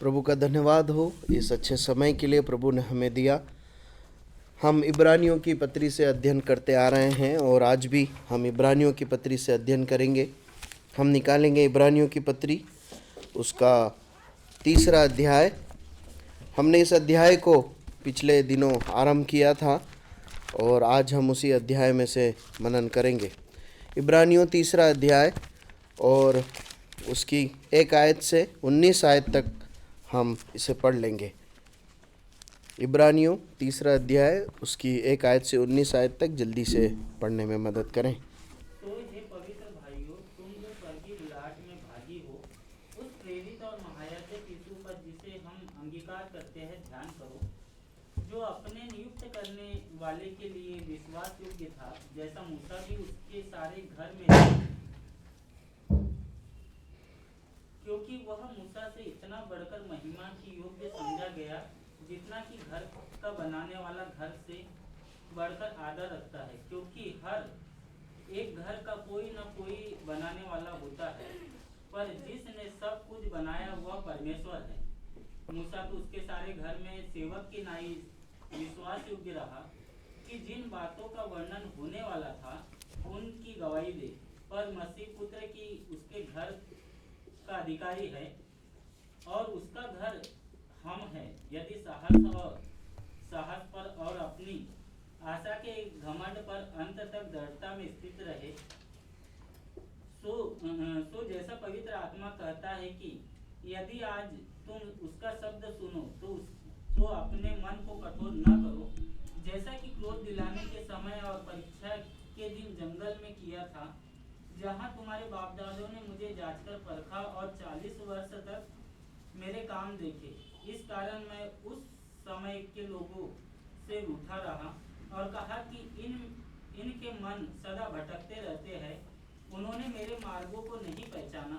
प्रभु का धन्यवाद हो इस अच्छे समय के लिए प्रभु ने हमें दिया। हम इब्रानियों की पत्री से अध्ययन करते आ रहे हैं और आज भी हम इब्रानियों की पत्री से अध्ययन करेंगे। हम निकालेंगे इब्रानियों की पत्री उसका 3 अध्याय। हमने इस अध्याय को पिछले दिनों आरंभ किया था और आज हम उसी अध्याय में से मनन करेंगे। इब्रानियों 3 अध्याय और उसकी 1 आयत से 19 आयत तक हम इसे पढ़ लेंगे। इब्रानियों 3 अध्याय उसकी 1 आयत से 19 आयत तक जल्दी से पढ़ने में मदद करें। तो हे पवित्र भाइयों, तुम जो स्वर्गीय विराट में भागी हो, उस प्रेरित और महायाजक यीशु पर जिसे हम अंगीकार करते हैं ध्यान करो, जो अपने नियुक्त करने वाले के लिए विश्वास योग्य था, जैसा मूसा भी उसके सारे घर में था, क्योंकि वह मूसा से इतना बढ़कर महिमा की योग्य समझा गया, जितना कि घर का बनाने वाला घर से बढ़कर आदर रखता है, क्योंकि हर एक घर का कोई न कोई बनाने वाला होता है, पर जिसने सब कुछ बनाया हुआ परमेश्वर है। मूसा तो उसके सारे घर में सेवक की नाई विश्वास योग्य रहा कि जिन बातों का वर्णन होने वाला था उनकी गवाही दे, पर मसीह पुत्र की उसके घर का अधिकारी है और उसका घर हम हैं, यदि साहस पर और अपनी आशा के घमंड पर अंत तक दृढ़ता में स्थित रहे। सो जैसा पवित्र आत्मा कहता है कि यदि आज तुम उसका शब्द सुनो तो अपने मन को कठोर न करो, जैसा कि क्रोध दिलाने के समय और परीक्षा के दिन जंगल में किया था, जहाँ तुम्हारे बाप दादों ने मुझे जांचकर परखा और 40 वर्ष तक मेरे काम देखे। इस कारण मैं उस समय के लोगों से रूठा रहा और कहा कि इनके मन सदा भटकते रहते हैं, उन्होंने मेरे मार्गों को नहीं पहचाना।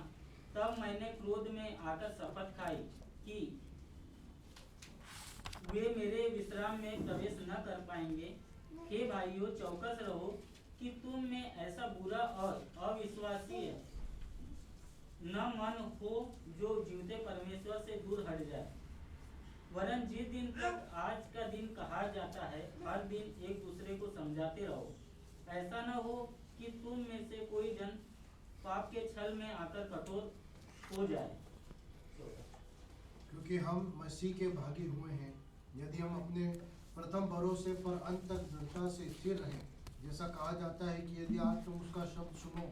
तब मैंने क्रोध में आकर शपथ खाई कि वे मेरे विश्राम में प्रवेश न कर पाएंगे। हे भाइयों, चौकस रहो कि तुम में ऐसा बुरा और अविश्वासी न मन हो जो जीवते परमेश्वर से दूर हट जाए, वरन जिस दिन तक आज का दिन कहा जाता है, हर दिन एक दूसरे को समझाते रहो। ऐसा न हो कि तुम में से कोई जन पाप के छल में आकर कठोर हो जाए। क्योंकि हम मसीह के भागी हुए हैं, यदि हम अपने प्रथम भरोसे पर अंत तक दृढ़ता से स्थिर रहें, जैसा कहा जाता है कि यदि आज तुम उसका शब्द सुनो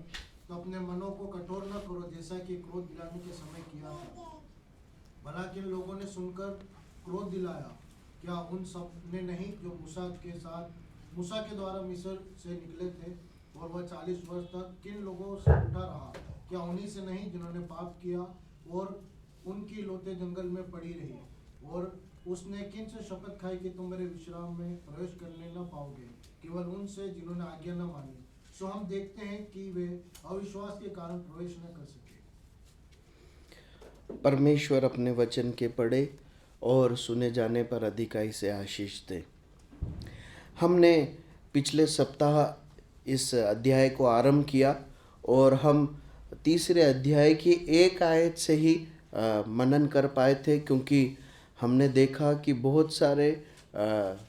तो अपने मनों को कठोर न करो, जैसा कि क्रोध दिलाने के समय किया था। भला किन लोगों ने सुनकर क्रोध दिलाया? क्या उन सब ने नहीं जो मूसा के द्वारा मिस्र से निकले थे और वह 40 वर्ष तक किन लोगों से उठा रहा? क्या उन्हीं से नहीं जिन्होंने पाप किया और उनकी लोतें जंगल में पड़ी रही? और उसने किन से शपथ खाई कि तुम मेरे विश्राम में प्रवेश करने न पाओगे? केवल उनसे जिन्होंने आज्ञा न मानी। सो हम देखते हैं कि वे अविश्वास के कारण प्रवेश न कर सके। परमेश्वर अपने वचन के पढ़े और सुने जाने पर अधिकाई से आशीष दे। हमने पिछले सप्ताह इस अध्याय को आरंभ किया और हम 3 अध्याय की 1 आयत से ही मनन कर पाए थे, क्योंकि हमने देखा कि बहुत सारे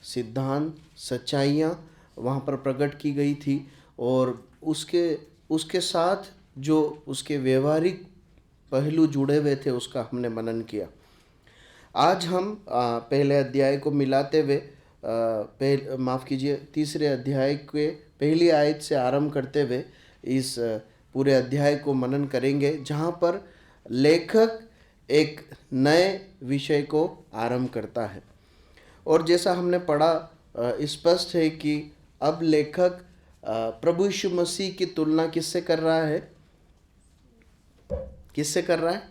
सिद्धांत सच्चाइयाँ वहाँ पर प्रकट की गई थी और उसके साथ जो उसके व्यवहारिक पहलू जुड़े हुए थे उसका हमने मनन किया। आज हम पहले अध्याय को मिलाते हुए 3 अध्याय के पहली आयत से आरंभ करते हुए इस पूरे अध्याय को मनन करेंगे, जहाँ पर लेखक एक नए विषय को आरंभ करता है। और जैसा हमने पढ़ा, स्पष्ट है कि अब लेखक प्रभु यीशु मसीह की तुलना किससे कर रहा है? किससे कर रहा है?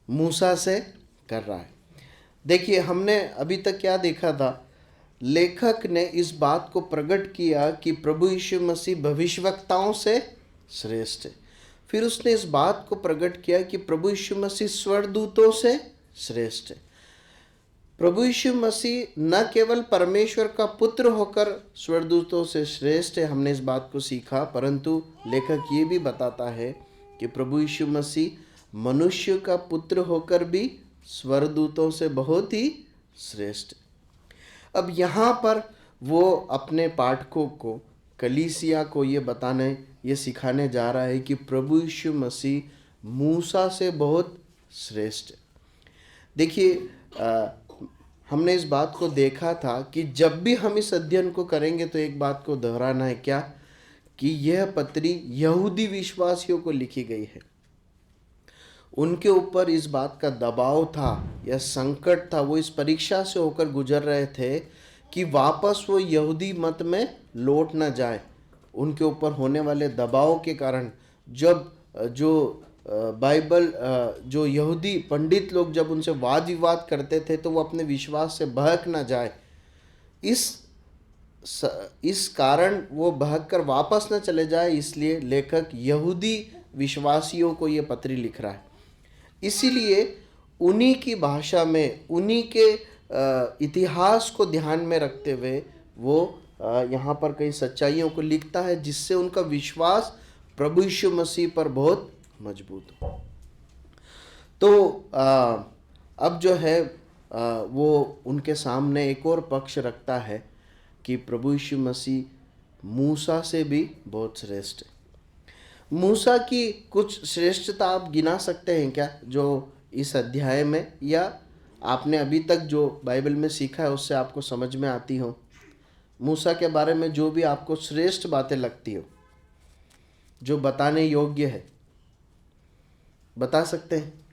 मूसा से कर रहा है। देखिए, हमने अभी तक क्या देखा था? लेखक ने इस बात को प्रकट किया कि प्रभु यीशु मसीह भविष्यवक्ताओं से श्रेष्ठ है। फिर उसने इस बात को प्रकट किया कि प्रभु यीशु मसीह स्वर्गदूतों से श्रेष्ठ है। प्रभु यीशु मसीह न केवल परमेश्वर का पुत्र होकर स्वर्गदूतों से श्रेष्ठ है, हमने इस बात को सीखा, परंतु लेखक ये भी बताता है कि प्रभु यीशु मसीह मनुष्य का पुत्र होकर भी स्वर्गदूतों से बहुत ही श्रेष्ठ। अब यहाँ पर वो अपने पाठकों को, कलीसिया को ये सिखाने जा रहा है कि प्रभु यीशु मसीह मूसा से बहुत श्रेष्ठ है। देखिए, हमने इस बात को देखा था कि जब भी हम इस अध्ययन को करेंगे तो एक बात को दोहराना है, क्या कि यह पत्री यहूदी विश्वासियों को लिखी गई है। उनके ऊपर इस बात का दबाव था या संकट था, वो इस परीक्षा से होकर गुजर रहे थे कि वापस वो यहूदी मत में लौट ना जाए। उनके ऊपर होने वाले दबाव के कारण जब जो यहूदी पंडित लोग जब उनसे वाद विवाद करते थे तो वो अपने विश्वास से बहक ना जाए, इस कारण वो बहक कर वापस न चले जाए, इसलिए लेखक यहूदी विश्वासियों को ये पत्री लिख रहा है। इसीलिए उन्हीं की भाषा में, उन्हीं के इतिहास को ध्यान में रखते हुए वो यहाँ पर कई सच्चाइयों को लिखता है जिससे उनका विश्वास प्रभु यीशु मसीह पर बहुत मजबूत हो। तो अब जो है वो उनके सामने एक और पक्ष रखता है कि प्रभु यीशु मसीह मूसा से भी बहुत श्रेष्ठ है। मूसा की कुछ श्रेष्ठता आप गिना सकते हैं क्या, जो इस अध्याय में या आपने अभी तक जो बाइबल में सीखा है उससे आपको समझ में आती हो? मूसा के बारे में जो भी आपको श्रेष्ठ बातें लगती हो, जो बताने योग्य है, बता सकते हैं?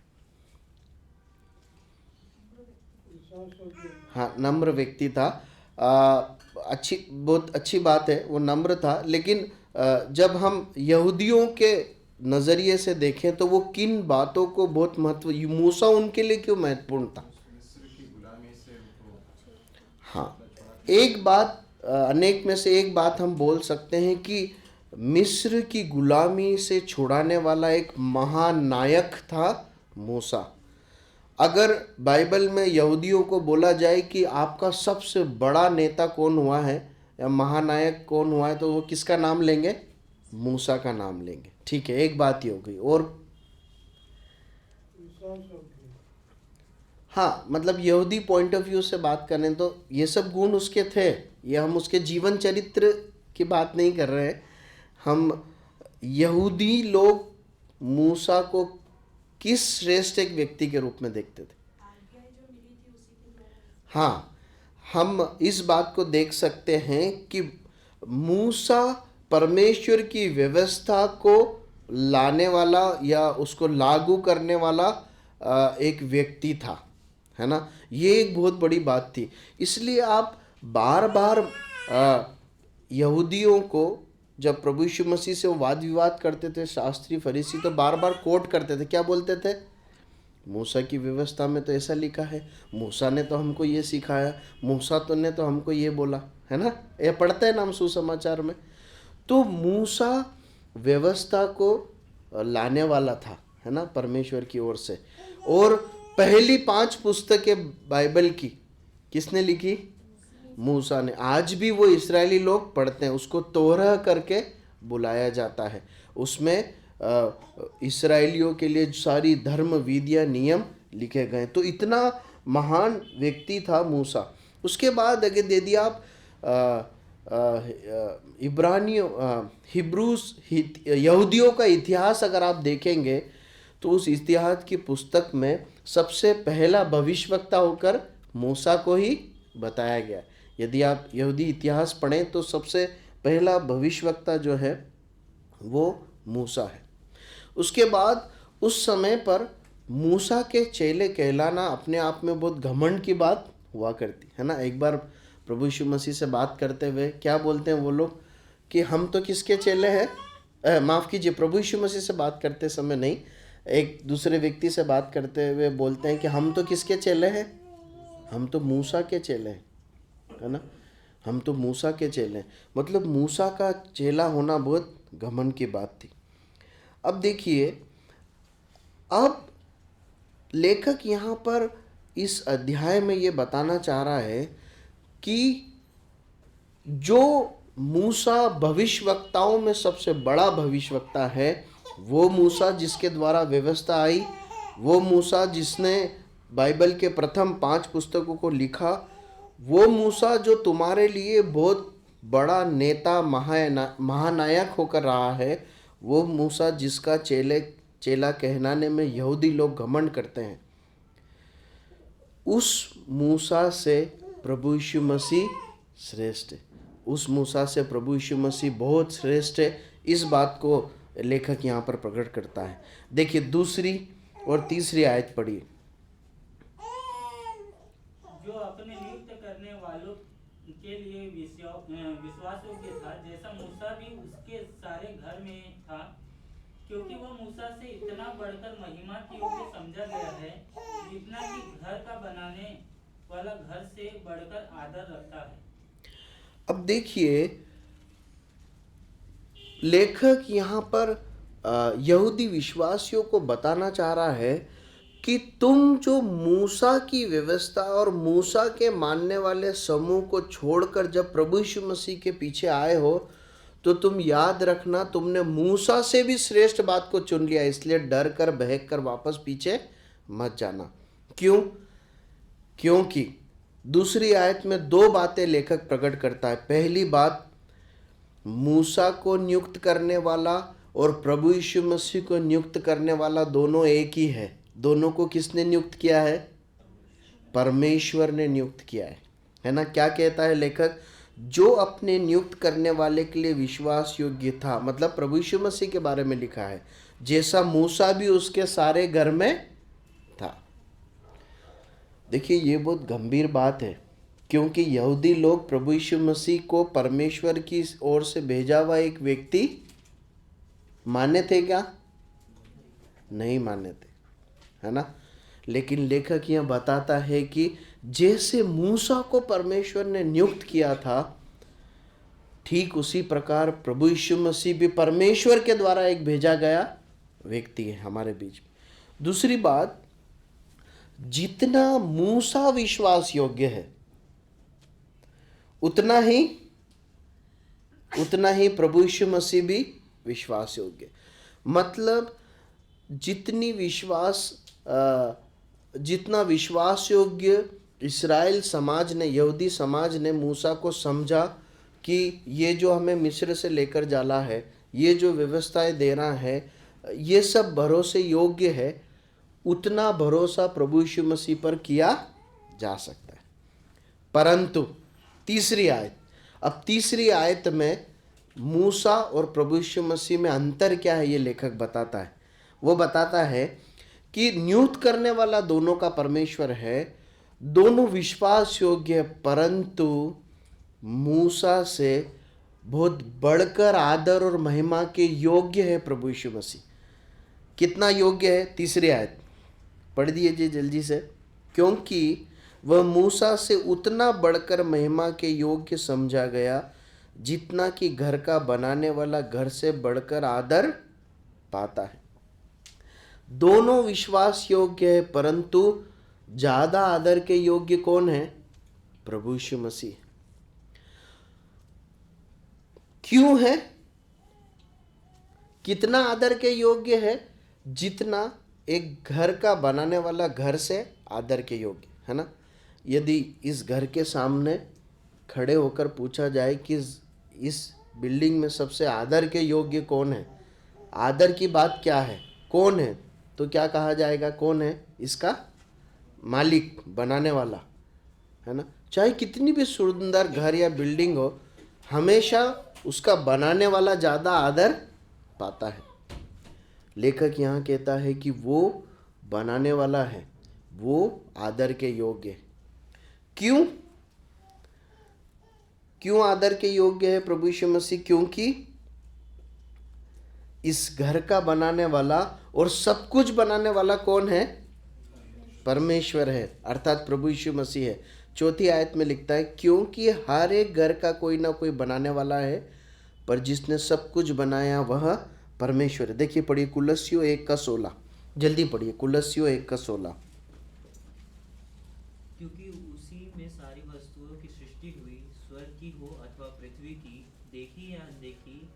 हाँ, नम्र व्यक्ति था। बहुत अच्छी बात है, वो नम्र था। लेकिन जब हम यहूदियों के नज़रिए से देखें तो वो किन बातों को बहुत महत्व, मूसा उनके लिए क्यों महत्वपूर्ण था? हाँ, एक बात, अनेक में से एक बात हम बोल सकते हैं कि मिस्र की गुलामी से छुड़ाने वाला एक महानायक था मूसा। अगर बाइबल में यहूदियों को बोला जाए कि आपका सबसे बड़ा नेता कौन हुआ है या महानायक कौन हुआ है, तो वो किसका नाम लेंगे? मूसा का नाम लेंगे। ठीक है, एक बात ही हो गई। और हाँ, मतलब यहूदी पॉइंट ऑफ व्यू से बात करें तो ये सब गुण उसके थे। ये हम उसके जीवन चरित्र की बात नहीं कर रहे हैं। हम यहूदी लोग मूसा को किस श्रेष्ठ एक व्यक्ति के रूप में देखते थे? हाँ, हम इस बात को देख सकते हैं कि मूसा परमेश्वर की व्यवस्था को लाने वाला या उसको लागू करने वाला एक व्यक्ति था, है ना। ये एक बहुत बड़ी बात थी। इसलिए आप बार बार यहूदियों को, जब प्रभु यीशु मसीह से वो वाद विवाद करते थे शास्त्री फरीसी, तो बार बार कोट करते थे। क्या बोलते थे? मूसा की व्यवस्था में तो ऐसा लिखा है, मूसा ने तो हमको ये सिखाया, मूसा तो ने तो हमको ये बोला, है ना। ये पढ़ते हैं ना हम सुसमाचार में। तो मूसा व्यवस्था को लाने वाला था, है ना, परमेश्वर की ओर से। और पहली 5 पुस्तकें बाइबल की किसने लिखी? मूसा ने। आज भी वो इस्राएली लोग पढ़ते हैं, उसको तोरह करके बुलाया जाता है। उसमें इस्राएलियों के लिए सारी धर्म विधियाँ नियम लिखे गए। तो इतना महान व्यक्ति था मूसा। उसके बाद अगर दे दिया आप इब्रानियों, हिब्रूस, यहूदियों का इतिहास अगर आप देखेंगे तो उस इतिहास की पुस्तक में सबसे पहला भविष्यवक्ता होकर मूसा को ही बताया गया। यदि आप यहूदी इतिहास पढ़ें तो सबसे पहला भविष्यवक्ता जो है वो मूसा है। उसके बाद उस समय पर मूसा के चेले कहलाना अपने आप में बहुत घमंड की बात हुआ करती है ना। एक बार प्रभु यीशु मसीह से बात करते हुए क्या बोलते हैं वो लोग कि हम तो किसके चेले हैं? माफ़ कीजिए, प्रभु यीशु मसीह से बात करते समय नहीं, एक दूसरे व्यक्ति से बात करते हुए बोलते हैं कि हम तो किसके चेले हैं? हम तो मूसा के चेले हैं, है ना। हम तो मूसा के चेले हैं, मतलब मूसा का चेला होना बहुत घमंड की बात थी। अब देखिए, अब लेखक यहाँ पर इस अध्याय में ये बताना चाह रहा है कि जो मूसा भविष्यवक्ताओं में सबसे बड़ा भविष्यवक्ता है, वो मूसा जिसके द्वारा व्यवस्था आई, वो मूसा जिसने बाइबल के प्रथम 5 पुस्तकों को लिखा, वो मूसा जो तुम्हारे लिए बहुत बड़ा नेता महानायक होकर रहा है, वो मूसा जिसका चेला कहलाने में यहूदी लोग घमंड करते हैं, उस मूसा से प्रभु यीशु मसीह श्रेष्ठ है। उस मूसा से प्रभु यीशु मसीह बहुत श्रेष्ठ है। इस बात को लेखक यहाँ पर प्रकट करता है। देखिए दूसरी और तीसरी आयत पढ़िए। जो अपने नियुक्त करने वालों के लिए विश्वास योग्य था, जैसा मूसा भी उसके सारे घर में था, क्योंकि वह मूसा से इतना बढ़कर महिमा की योग्य समझा गया है, जितना कि घर का बनाने वाला घर से बढ़कर आदर रखता है। अब देखिए लेखक यहाँ पर यहूदी विश्वासियों को बताना चाह रहा है कि तुम जो मूसा की व्यवस्था और मूसा के मानने वाले समूह को छोड़कर जब प्रभु यीशु मसीह के पीछे आए हो, तो तुम याद रखना तुमने मूसा से भी श्रेष्ठ बात को चुन लिया, इसलिए डर कर बहक कर वापस पीछे मत जाना। क्यों? क्योंकि दूसरी आयत में 2 बातें लेखक प्रकट करता है। पहली बात, मूसा को नियुक्त करने वाला और प्रभु यीशु मसीह को नियुक्त करने वाला दोनों एक ही है। दोनों को किसने नियुक्त किया है? परमेश्वर ने नियुक्त किया है ना। क्या कहता है लेखक? जो अपने नियुक्त करने वाले के लिए विश्वास योग्य था, मतलब प्रभु यीशु मसीह के बारे में लिखा है, जैसा मूसा भी उसके सारे घर में था। देखिए ये बहुत गंभीर बात है, क्योंकि यहूदी लोग प्रभु यीशु मसीह को परमेश्वर की ओर से भेजा हुआ एक व्यक्ति माने थे क्या? नहीं माने थे, है ना। लेकिन लेखक यह बताता है कि जैसे मूसा को परमेश्वर ने नियुक्त किया था, ठीक उसी प्रकार प्रभु यीशु मसीह भी परमेश्वर के द्वारा एक भेजा गया व्यक्ति है हमारे बीच में। दूसरी बात, जितना मूसा विश्वास योग्य है उतना ही प्रभु यीशु मसीह भी विश्वास योग्य। मतलब जितना विश्वास योग्य इस्राएल समाज ने, यहूदी समाज ने मूसा को समझा कि ये जो हमें मिस्र से लेकर जाला है, ये जो व्यवस्थाएं दे रहा है, ये सब भरोसे योग्य है, उतना भरोसा प्रभु यीशु मसीह पर किया जा सकता है। परंतु तीसरी आयत में मूसा और प्रभु यीशु मसीह में अंतर क्या है, ये लेखक बताता है। वो बताता है कि नियुक्त करने वाला दोनों का परमेश्वर है, दोनों विश्वास योग्य है, परंतु मूसा से बहुत बढ़कर आदर और महिमा के योग्य है प्रभु यीशु मसीह। कितना योग्य है? तीसरी आयत पढ़ दीजिए जल्दी से। क्योंकि वह मूसा से उतना बढ़कर महिमा के योग्य समझा गया, जितना कि घर का बनाने वाला घर से बढ़कर आदर पाता है। दोनों विश्वास योग्य है, परंतु ज्यादा आदर के योग्य कौन है? प्रभु यीशु मसीह। क्यों है? कितना आदर के योग्य है? जितना एक घर का बनाने वाला घर से आदर के योग्य, है ना। यदि इस घर के सामने खड़े होकर पूछा जाए कि इस बिल्डिंग में सबसे आदर के योग्य कौन है, आदर की बात क्या है, कौन है, तो क्या कहा जाएगा? कौन है? इसका मालिक, बनाने वाला, है ना। चाहे कितनी भी सुंदर घर या बिल्डिंग हो, हमेशा उसका बनाने वाला ज़्यादा आदर पाता है। लेखक यहाँ कहता है कि वो बनाने वाला है, वो आदर के योग्य है। क्यों आदर के योग्य है प्रभु यीशु मसीह? क्योंकि इस घर का बनाने वाला और सब कुछ बनाने वाला कौन है? परमेश्वर है, अर्थात प्रभु यीशु मसीह है। 4 आयत में लिखता है, क्योंकि हर एक घर का कोई ना कोई बनाने वाला है, पर जिसने सब कुछ बनाया वह परमेश्वर है। देखिए पढ़िए कुलस्सियों 1:16, जल्दी पढ़िए कुलस्सियों 1:16। क्योंकि उसी में सारी वस्तुओं की सृष्टि हुई, स्वर्ग की हो अथवा पृथ्वी की, देखी या अनदेखी,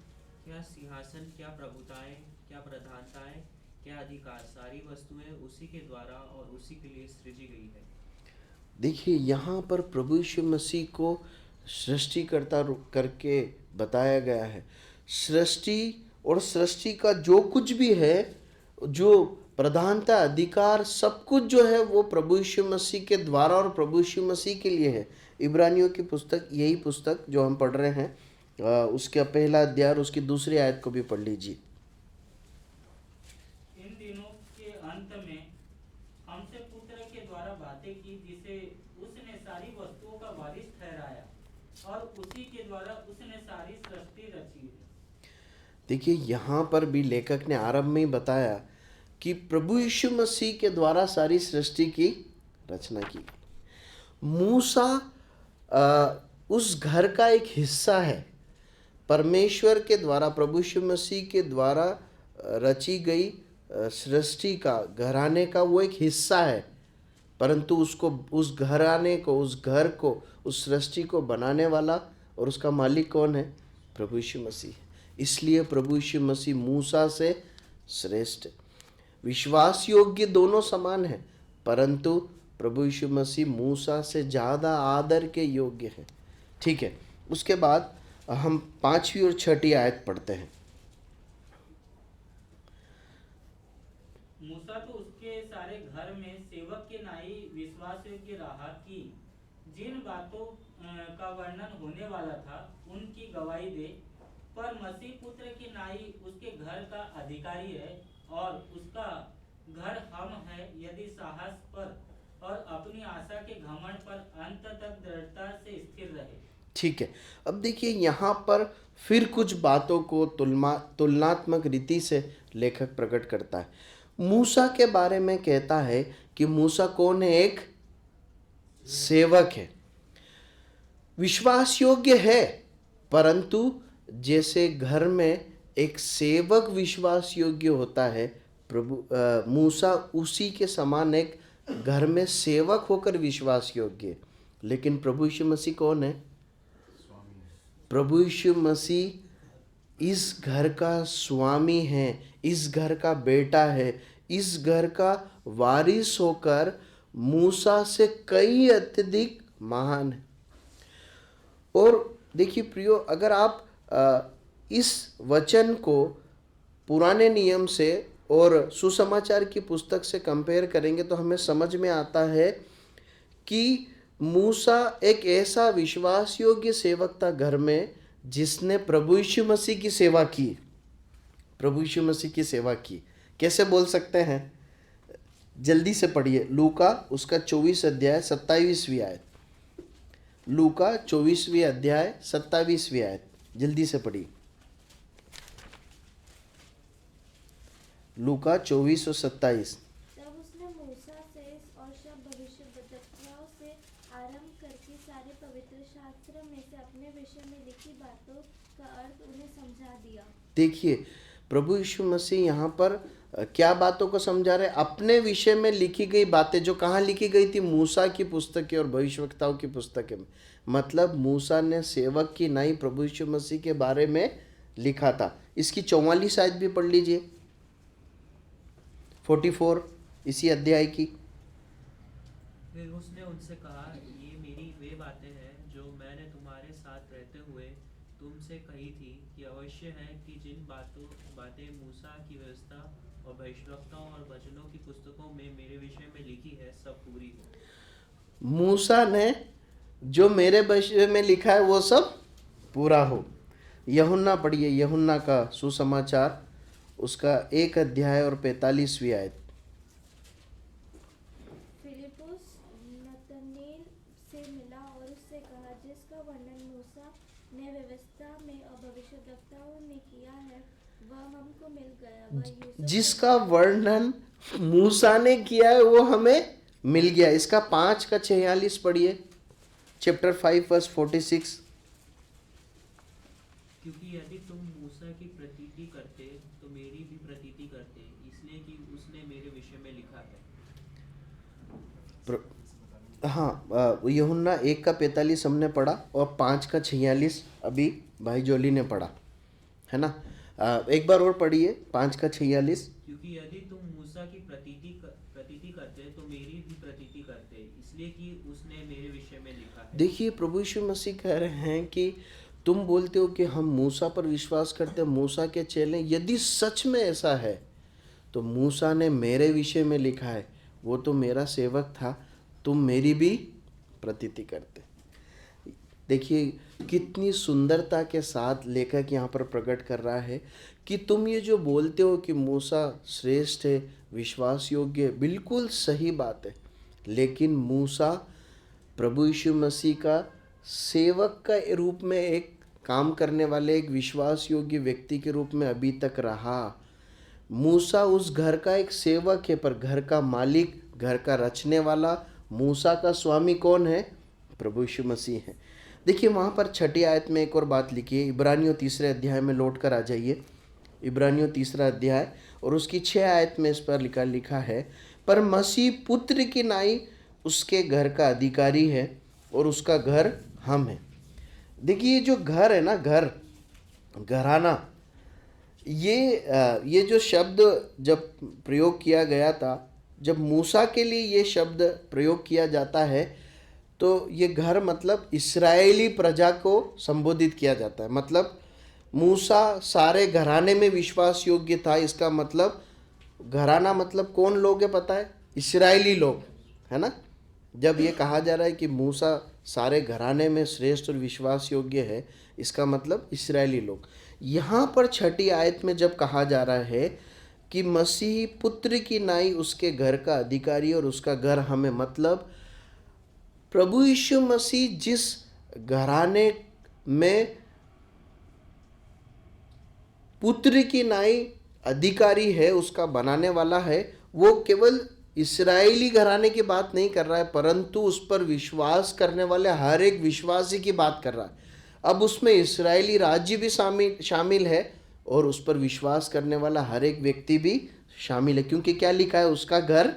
क्या सिंहासन, क्या प्रभुताएं, क्या प्रधानताएं, क्या अधिकार, सारी वस्तुएं उसी के द्वारा और उसी के लिए सृजी गई है। देखिए यहाँ पर प्रभु यीशु मसीह को सृष्टिकर्ता करके बताया गया है। सृष्टि और सृष्टि का जो कुछ भी है, जो प्रधानता, अधिकार, सब कुछ जो है वो प्रभु यीशु मसीह के द्वारा और प्रभु यीशु मसीह के लिए है। इब्रानियों की पुस्तक, यही पुस्तक जो हम पढ़ रहे हैं, उसका पहला अध्याय और उसकी दूसरी आयत को भी पढ़ लीजिए। इन दिनों के अंत में हमसे पुत्र के द्वारा बातें की, जिसे उसने सारी वस्तुओं का वारिस ठहराया और उसी के द्वारा उसने सारी सृष्टि रची है। देखिए यहाँ पर भी लेखक ने आरंभ में ही बताया कि प्रभु यीशु मसीह के द्वारा सारी सृष्टि की रचना की। मूसा उस घर का एक हिस्सा है, परमेश्वर के द्वारा, प्रभु यीशु मसीह के द्वारा रची गई सृष्टि का, घराने का वो एक हिस्सा है। परंतु उसको, उस घराने को, उस घर को, उस सृष्टि को बनाने वाला और उसका मालिक कौन है? प्रभु यीशु मसीह। इसलिए प्रभु यीशु मसीह मूसा से श्रेष्ठ है। विश्वास योग्य दोनों समान हैं, परंतु प्रभु यीशु मसीह मूसा से ज़्यादा आदर के योग्य हैं। ठीक है, उसके बाद हम 5वीं और 6ठी आयत पढ़ते हैं। मूसा तो उसके सारे घर में सेवक के नाई विश्वास योग्य रहा कि जिन बातों का वर्णन होने वाला था उनकी गवाही दे, पर मसीह पुत्र के नाई उसके घर का अधिकारी है और उसका घर हम है, यदि साहस पर और अपनी आशा के घमंड पर अंत तक दृढ़ता से स्थिर रहे। ठीक है, अब देखिए यहाँ पर फिर कुछ बातों को तुलनात्मक रीति से लेखक प्रकट करता है। मूसा के बारे में कहता है कि मूसा कौन है? एक सेवक है, विश्वास योग्य है, परंतु जैसे घर में एक सेवक विश्वास योग्य होता है, प्रभु मूसा उसी के समान एक घर में सेवक होकर विश्वास योग्य। लेकिन प्रभु यीशु मसीह कौन है? प्रभु यीशु मसीह इस घर का स्वामी है, इस घर का बेटा है, इस घर का वारिस होकर मूसा से कई अत्यधिक महान है। और देखिए प्रियो, अगर आप इस वचन को पुराने नियम से और सुसमाचार की पुस्तक से कंपेयर करेंगे तो हमें समझ में आता है कि मूसा एक ऐसा विश्वास योग्य सेवक था घर में, जिसने प्रभु यीशु मसीह की सेवा की। प्रभु यीशु मसीह की सेवा की कैसे बोल सकते हैं? जल्दी से पढ़िए लूका उसका 24 अध्याय 27वीं आयत। लूका 24वीं अध्याय 27वीं आयत, जल्दी से पढ़िए। लूका 24 और 27। तब उसने मूसा से और सब भविष्यद्वक्ताओं से आरंभ करके सारे पवित्र शास्त्र में से अपने विषय में लिखी बातों का अर्थ उन्हें समझा दिया। देखिए प्रभु यीशु मसीह यहाँ पर क्या बातों को समझा रहे? अपने विषय में लिखी गई बातें, जो कहाँ लिखी गई थी? मूसा की पुस्तकें और भविष्यवक्ताओं की पुस्तकें में। मतलब मूसा ने सेवक की नाई प्रभु यीशु मसीह के बारे में लिखा था। इसकी 44 आयत भी पढ़ लीजिए, 44 इसी अध्याय की। फिर उसने उनसे कहा, ये मेरी वे बातें हैं जो मैंने तुम्हारे साथ रहते हुए तुमसे कही थी कि अवश्य है कि जिन बातें मूसा की व्यवस्था और भविष्यवक्ताओं और वचनों की पुस्तकों में मेरे विषय में लिखी है सब पूरी हो। मूसा ने जो मेरे विषय में लिखा है वो सब पूरा हो। यूहन्ना पढ़िए, यूहन्ना का सुसमाचार उसका 1 अध्याय और 45वीं आयत। फिलिपुस नतनेल से मिला और उससे कहा, जिसका वर्णन मूसा ने व्यवस्था में और भविष्यद्वक्ताओं ने किया है वह हमको मिल गया। वह यूसुफ जिसका वर्णन मूसा ने किया है वो हमें मिल गया। इसका 5 का 46 पढ़िए, चैप्टर 5 वर्स 46। क्योंकि यदि तुम मूसा की प्रतीति करते तो मेरी भी प्रतीति करते, इसलिए कि उसने मेरे विषय में लिखा है। हाँ, यूहन्ना 1 का 45 हमने पढ़ा और 5 का 46 अभी भाई जोली ने पढ़ा, है ना। एक बार और पढ़िए 5:46। क्योंकि यदि तुम मूसा की प्रतीति करते तो मेरी भी प्रतीति करते, इसलिए कि उसने मेरे विषय में लिखा है। देखिए प्रभु यीशु मसीह कह रहे हैं कि तुम बोलते हो कि हम मूसा पर विश्वास करते हैं, मूसा के चेले, यदि सच में ऐसा है तो मूसा ने मेरे विषय में लिखा है, वो तो मेरा सेवक था, तुम मेरी भी प्रतीति करते। देखिए कितनी सुंदरता के साथ लेखक यहाँ पर प्रकट कर रहा है कि तुम ये जो बोलते हो कि मूसा श्रेष्ठ है, विश्वास योग्य है, बिल्कुल सही बात है, लेकिन मूसा प्रभु यीशु मसीह का सेवक का रूप में, एक काम करने वाले, एक विश्वास योग्य व्यक्ति के रूप में अभी तक रहा। मूसा उस घर का एक सेवक है, पर घर का मालिक, घर का रचने वाला, मूसा का स्वामी कौन है? प्रभु यीशु मसीह है। देखिए वहाँ पर 6 आयत में एक और बात लिखी है, इब्रानियों 3 अध्याय में लौट कर आ जाइए, इब्रानियों 3 अध्याय और उसकी 6 आयत में इस पर लिखा है, पर मसीह पुत्र की नाई उसके घर का अधिकारी है और उसका घर हम हैं। देखिए जो घर है ना, घराना, ये जो शब्द जब प्रयोग किया गया था, जब मूसा के लिए ये शब्द प्रयोग किया जाता है तो ये घर मतलब इस्राएली प्रजा को संबोधित किया जाता है। मतलब मूसा सारे घराने में विश्वास योग्य था, इसका मतलब घराना मतलब कौन लोग है पता है? इस्राएली लोग, है ना। जब ये कहा जा रहा है कि मूसा सारे घराने में श्रेष्ठ और विश्वास योग्य है, इसका मतलब इस्राएली लोग। यहाँ पर 6 आयत में जब कहा जा रहा है कि मसीह पुत्र की नाई उसके घर का अधिकारी और उसका घर हमें, मतलब प्रभु यीशु मसीह जिस घराने में पुत्र की नाई अधिकारी है, उसका बनाने वाला है, वो केवल इस्राएली घराने की बात नहीं कर रहा है, परंतु उस पर विश्वास करने वाले हर एक विश्वासी की बात कर रहा है। अब उसमें इस्राएली राज्य भी शामिल है और उस पर विश्वास करने वाला हर एक व्यक्ति भी शामिल है, क्योंकि क्या लिखा है? उसका घर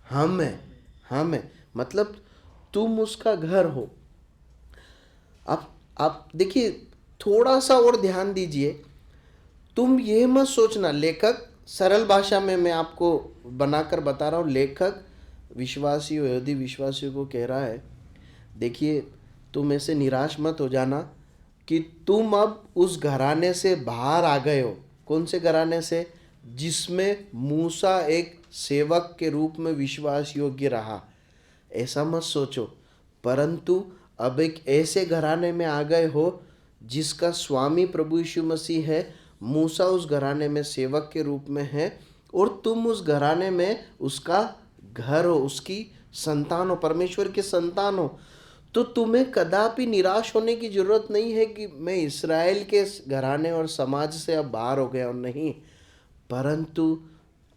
हम है, मतलब तुम उसका घर हो। अब आप देखिए, थोड़ा सा और ध्यान दीजिए, तुम ये मत सोचना, लेखक सरल भाषा में मैं आपको बनाकर बता रहा हूँ, लेखक विश्वासियों, यहूदी विश्वासियों को कह रहा है, देखिए तुम ऐसे निराश मत हो जाना कि तुम अब उस घराने से बाहर आ गए हो। कौन से घराने से? जिसमें मूसा एक सेवक के रूप में विश्वास योग्य रहा, ऐसा मत सोचो, परंतु अब एक ऐसे घराने में आ गए हो जिसका स्वामी प्रभु यीशु मसीह है। मूसा उस घराने में सेवक के रूप में है और तुम उस घराने में उसका घर हो, उसकी संतान हो, परमेश्वर की संतान हो। तो तुम्हें कदापि निराश होने की जरूरत नहीं है कि मैं इस्राएल के घराने और समाज से अब बाहर हो गया हूँ, नहीं, परंतु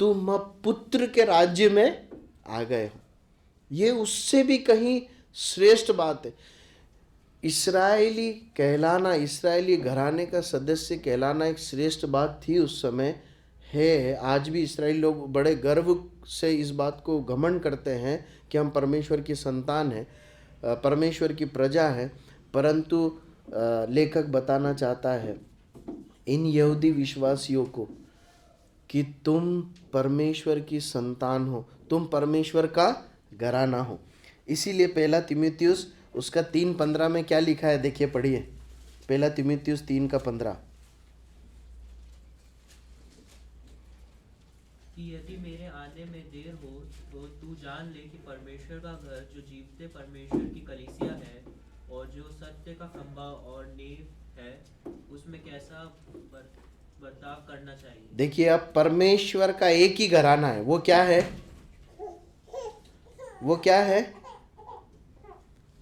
तुम अब पुत्र के राज्य में आ गए हो। ये उससे भी कहीं श्रेष्ठ बात है। इस्राएली कहलाना, इस्राएली घराने का सदस्य कहलाना एक श्रेष्ठ बात थी उस समय, है। आज भी इस्राएली लोग बड़े गर्व से इस बात को घमंड करते हैं कि हम परमेश्वर की संतान हैं, परमेश्वर की प्रजा है। परंतु लेखक बताना चाहता है इन यहूदी विश्वासियों को कि तुम परमेश्वर की संतान हो, तुम परमेश्वर का घराना हो। इसीलिए 1 तीमुथियुस उसका 3:15 में क्या लिखा है, देखिए पढ़िए, 1 तीमुथियुस 3:15। कि यदि मेरे आने में देर हो तो तू जान ले कि परमेश्वर का घर जो जीवते परमेश्वर की कलीसिया है और जो सत्य का खंभा और नींव है, उसमें कैसा बर्ताव करना चाहिए। देखिए अब परमेश्वर का एक ही घराना है, वो क्या है? वो क्या है?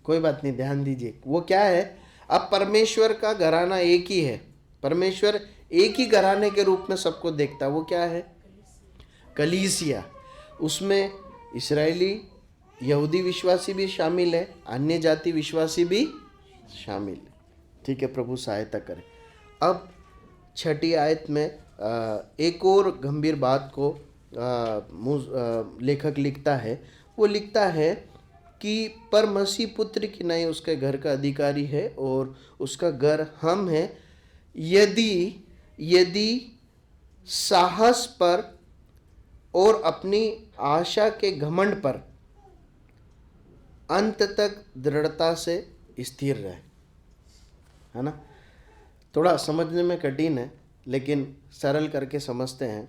कोई बात नहीं, ध्यान दीजिए, वो क्या है? अब परमेश्वर का घराना एक ही है, परमेश्वर एक ही घराने के रूप में सबको देखता है। वो क्या है? कलीसिया। उसमें इस्राएली यहूदी विश्वासी भी शामिल है, अन्य जाति विश्वासी भी शामिल है। ठीक है, प्रभु सहायता करे। अब 6 आयत में एक और गंभीर बात को लेखक लिखता है। वो लिखता है कि पर मसीह पुत्र की नाई उसके घर का अधिकारी है और उसका घर हम है। यदि साहस पर और अपनी आशा के घमंड पर अंत तक दृढ़ता से स्थिर रहे। है ना? थोड़ा समझने में कठिन है, लेकिन सरल करके समझते हैं।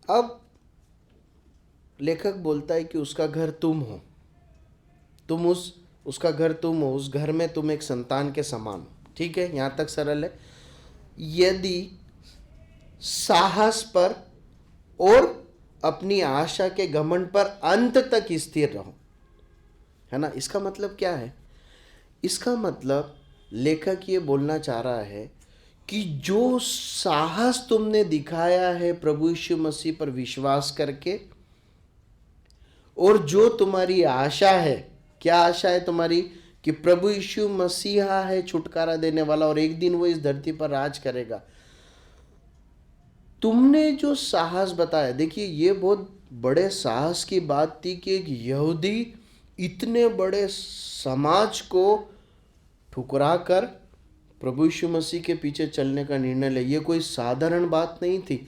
अब लेखक बोलता है कि उसका घर तुम हो, तुम उसका घर तुम हो, उस घर में तुम एक संतान के समान हो। ठीक है, यहाँ तक सरल है। यदि साहस पर और अपनी आशा के घमंड पर अंत तक स्थिर रहो। है ना? इसका मतलब क्या है? इसका मतलब लेखक ये बोलना चाह रहा है कि जो साहस तुमने दिखाया है प्रभु यीशु मसीह पर विश्वास करके, और जो तुम्हारी आशा है, क्या आशा है तुम्हारी? कि प्रभु यीशु मसीहा है छुटकारा देने वाला और एक दिन वो इस धरती पर राज करेगा। तुमने जो साहस बताया, देखिए ये बहुत बड़े साहस की बात थी कि एक यहूदी इतने बड़े समाज को ठुकरा कर प्रभु यीशु मसीह के पीछे चलने का निर्णय ले। ये कोई साधारण बात नहीं थी।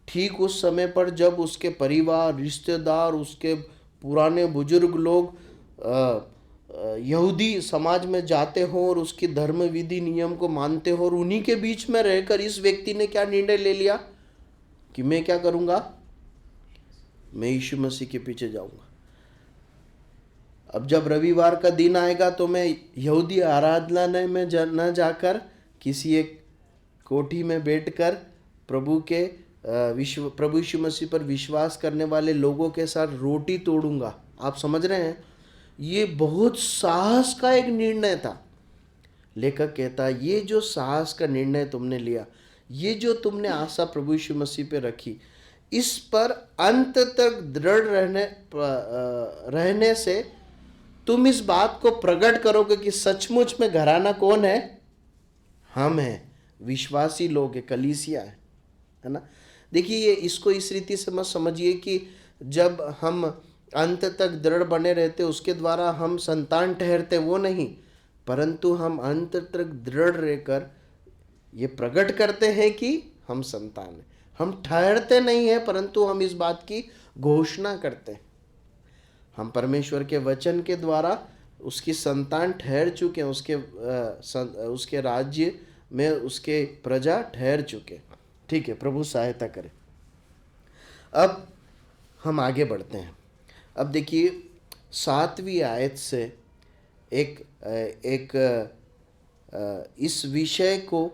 ठीक उस समय पर जब उसके परिवार, रिश्तेदार, उसके पुराने बुजुर्ग लोग यहूदी समाज में जाते हो और उसकी धर्म विधि नियम को मानते हो, और उन्हीं के बीच में रहकर इस व्यक्ति ने क्या निर्णय ले लिया कि मैं क्या करूंगा? मैं यीशु मसीह के पीछे जाऊंगा। अब जब रविवार का दिन आएगा तो मैं यहूदी आराधनालय में न जाकर किसी एक कोठी में बैठकर प्रभु यीशु मसीह पर विश्वास करने वाले लोगों के साथ रोटी तोड़ूंगा। आप समझ रहे हैं? ये बहुत साहस का एक निर्णय था। लेखक कहता है ये जो साहस का निर्णय तुमने लिया, ये जो तुमने आशा प्रभु यीशु मसीह पे रखी, इस पर अंत तक दृढ़ रहने से तुम इस बात को प्रकट करोगे कि सचमुच में घराना कौन है? हम हैं, विश्वासी लोग हैं, कलीसिया है ना? देखिए ये इसको इस रीति से मत समझिए कि जब हम अंत तक दृढ़ बने रहते उसके द्वारा हम संतान ठहरते, वो नहीं, परंतु हम अंत तक दृढ़ रहकर ये प्रकट करते हैं कि हम संतान हैं। हम ठहरते नहीं हैं, परंतु हम इस बात की घोषणा करते हैं। हम परमेश्वर के वचन के द्वारा उसकी संतान ठहर चुके हैं, उसके राज्य में उसके प्रजा ठहर चुके। ठीक है, प्रभु सहायता करे। अब हम आगे बढ़ते हैं। अब देखिए 7वीं आयत से इस विषय को,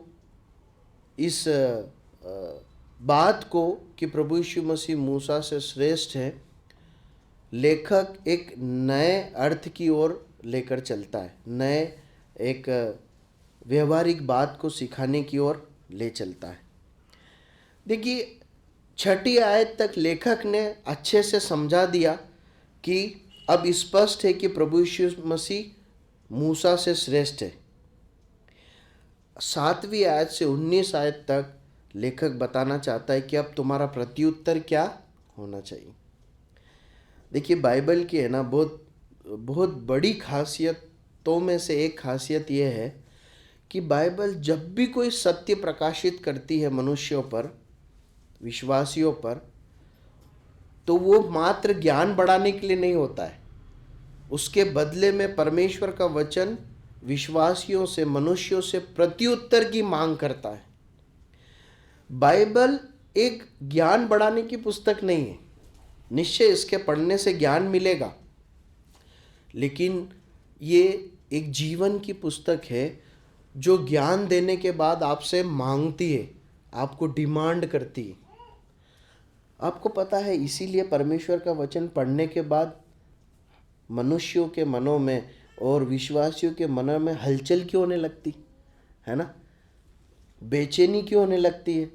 इस बात को कि प्रभु यीशु मसीह मूसा से श्रेष्ठ है, लेखक एक नए अर्थ की ओर लेकर चलता है, नए एक व्यवहारिक बात को सिखाने की ओर ले चलता है। देखिए 6ठी आयत तक लेखक ने अच्छे से समझा दिया कि अब स्पष्ट है कि प्रभु यीशु मसीह मूसा से श्रेष्ठ है। 7वीं आयत से 19 आयत तक लेखक बताना चाहता है कि अब तुम्हारा प्रत्युत्तर क्या होना चाहिए। देखिए बाइबल की है ना बहुत बड़ी खासियतों में से एक खासियत यह है कि बाइबल जब भी कोई सत्य प्रकाशित करती है मनुष्यों पर, विश्वासियों पर, तो वो मात्र ज्ञान बढ़ाने के लिए नहीं होता है। उसके बदले में परमेश्वर का वचन विश्वासियों से, मनुष्यों से प्रत्युत्तर की मांग करता है। बाइबल एक ज्ञान बढ़ाने की पुस्तक नहीं है। निश्चय इसके पढ़ने से ज्ञान मिलेगा, लेकिन ये एक जीवन की पुस्तक है जो ज्ञान देने के बाद आपसे मांगती है, आपको डिमांड करती है। आपको पता है इसीलिए परमेश्वर का वचन पढ़ने के बाद मनुष्यों के मनों में और विश्वासियों के मनों में हलचल क्यों होने लगती है ना? बेचैनी क्यों होने लगती है?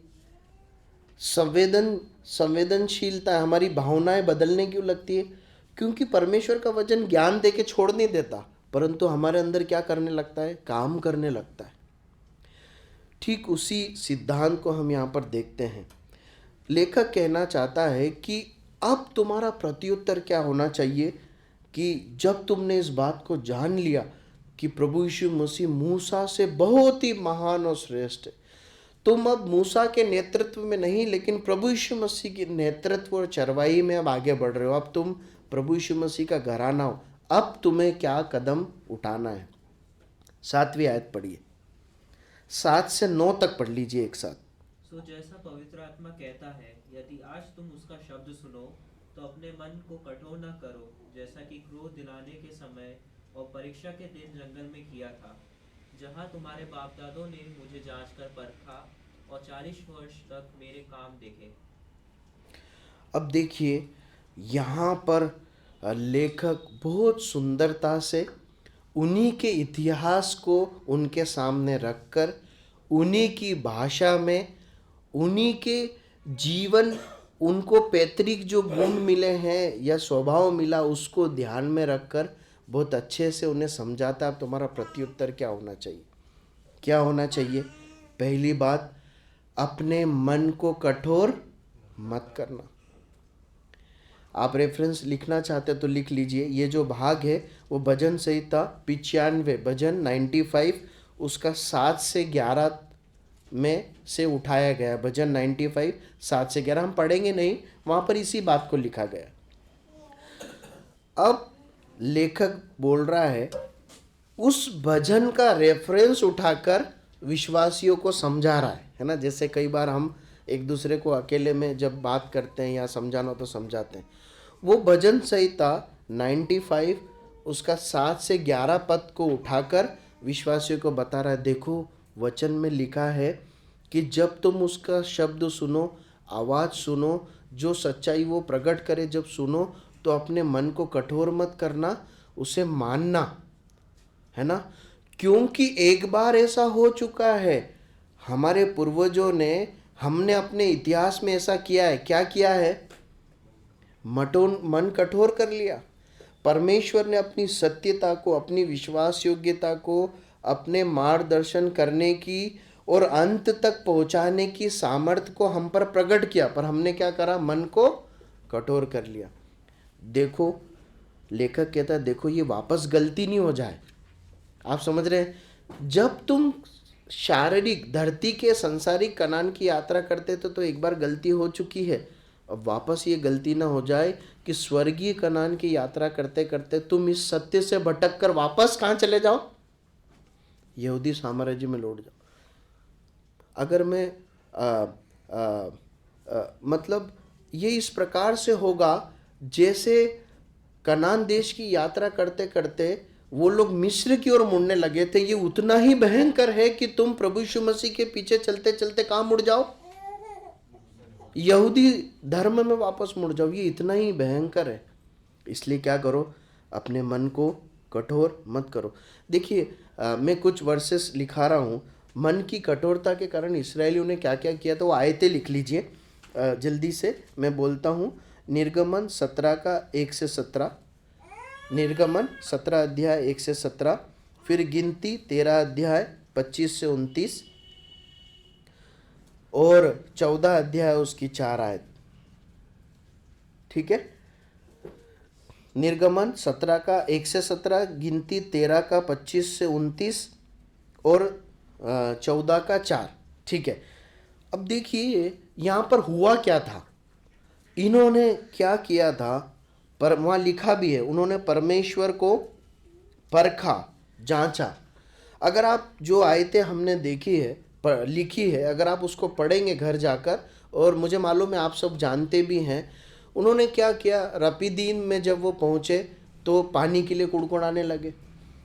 संवेदनशीलता, हमारी भावनाएं बदलने क्यों लगती है? क्योंकि परमेश्वर का वचन ज्ञान दे के छोड़ नहीं देता, परंतु हमारे अंदर क्या करने लगता है? काम करने लगता है। ठीक उसी सिद्धांत को हम यहाँ पर देखते हैं। लेखक कहना चाहता है कि अब तुम्हारा प्रत्युत्तर क्या होना चाहिए कि जब तुमने इस बात को जान लिया कि प्रभु यीशु मसीह मूसा से बहुत ही महान और श्रेष्ठ है। तुम अब मूसा के नेतृत्व में नहीं, लेकिन प्रभु यीशु मसीह के नेतृत्व और चरवाई में अब आगे बढ़ रहे हो। अब तुम प्रभु यीशु मसीह का घराना हो। अब तुम्हें क्या कदम उठाना है। 7वीं आयत पढ़िए, 7 से 9 तक पढ़ लीजिए एक साथ। सो जैसा पवित्र आत्मा कहता है, यदि आज तुम उसका शब्द सुनो तो अपने मन को कठोर न करो, जैसा कि क्रोध दिलाने के समय और परीक्षा के दिन जंगल में किया था, जहाँ तुम्हारे बाप दादों ने मुझे जांच कर परखा और 40 वर्ष तक मेरे काम देखे। अब देखिए यहाँ पर लेखक बहुत सुंदरता से उन्हीं के इतिहास को उनके सामने रखकर, उन्हीं की भाषा में, उन्हीं के जीवन, उनको पैतृक जो गुण मिले हैं या स्वभाव मिला, उसको ध्यान में रखकर बहुत अच्छे से उन्हें समझाता। अब तुम्हारा प्रत्युत्तर क्या होना चाहिए? क्या होना चाहिए? पहली बात, अपने मन को कठोर मत करना। आप रेफरेंस लिखना चाहते तो लिख लीजिए। ये जो भाग है वो भजन संहिता 95, भजन 95 उसका 7 से 11 में से उठाया गया। भजन 95 7 से 11 हम पढ़ेंगे नहीं, वहाँ पर इसी बात को लिखा गया। अब लेखक बोल रहा है, उस भजन का रेफरेंस उठाकर विश्वासियों को समझा रहा है ना। जैसे कई बार हम एक दूसरे को अकेले में जब बात करते हैं या समझाना तो समझाते हैं। वो भजन संहिता 95 उसका 7 से 11 पद को उठाकर विश्वासियों को बता रहा है, देखो वचन में लिखा है कि जब तुम उसका शब्द सुनो, आवाज़ सुनो, जो सच्चाई वो प्रकट करे, जब सुनो तो अपने मन को कठोर मत करना, उसे मानना, है ना। क्योंकि एक बार ऐसा हो चुका है, हमारे पूर्वजों ने, हमने अपने इतिहास में ऐसा किया है। क्या किया है? मन कठोर कर लिया। परमेश्वर ने अपनी सत्यता को, अपनी विश्वास योग्यता को, अपने मार्गदर्शन करने की और अंत तक पहुंचाने की सामर्थ्य को हम पर प्रकट किया, पर हमने क्या करा? मन को कठोर कर लिया। देखो लेखक कहता है, देखो ये वापस गलती नहीं हो जाए। आप समझ रहे हैं? जब तुम शारीरिक धरती के संसारिक कनान की यात्रा करते थे तो एक बार गलती हो चुकी है। अब वापस ये गलती ना हो जाए कि स्वर्गीय कनान की यात्रा करते करते तुम इस सत्य से भटक कर वापस कहाँ चले जाओ? यहूदी साम्राज्य में लौट जाओ। अगर मैं मतलब ये इस प्रकार से होगा जैसे कनान देश की यात्रा करते करते वो लोग मिस्र की ओर मुड़ने लगे थे। ये उतना ही भयंकर है कि तुम प्रभु यीशु मसीह के पीछे चलते चलते कहाँ मुड़ जाओ? यहूदी धर्म में वापस मुड़ जाओ। ये इतना ही भयंकर है। इसलिए क्या करो? अपने मन को कठोर मत करो। देखिए मैं कुछ वर्सेस लिखा रहा हूँ। मन की कठोरता के कारण इस्राएलियों ने क्या क्या किया था, वो आयतें लिख लीजिए जल्दी से। मैं बोलता हूँ, निर्गमन 17 का 1 से 17, निर्गमन 17 अध्याय 1 से 17, फिर गिनती 13 अध्याय 25 से 29 और 14 अध्याय उसकी 4 आयत। ठीक है? निर्गमन 17 का 1 से 17, गिनती 13 का 25 से 29 और 14 का 4। ठीक है? अब देखिए यहाँ पर हुआ क्या था, इन्होंने क्या किया था, पर वहाँ लिखा भी है, उन्होंने परमेश्वर को परखा, जांचा। अगर आप जो आयतें हमने देखी है, लिखी है, अगर आप उसको पढ़ेंगे घर जाकर, और मुझे मालूम है आप सब जानते भी हैं, उन्होंने क्या किया, रपीदीम में जब वो पहुँचे तो पानी के लिए कुड़कुड़ाने लगे।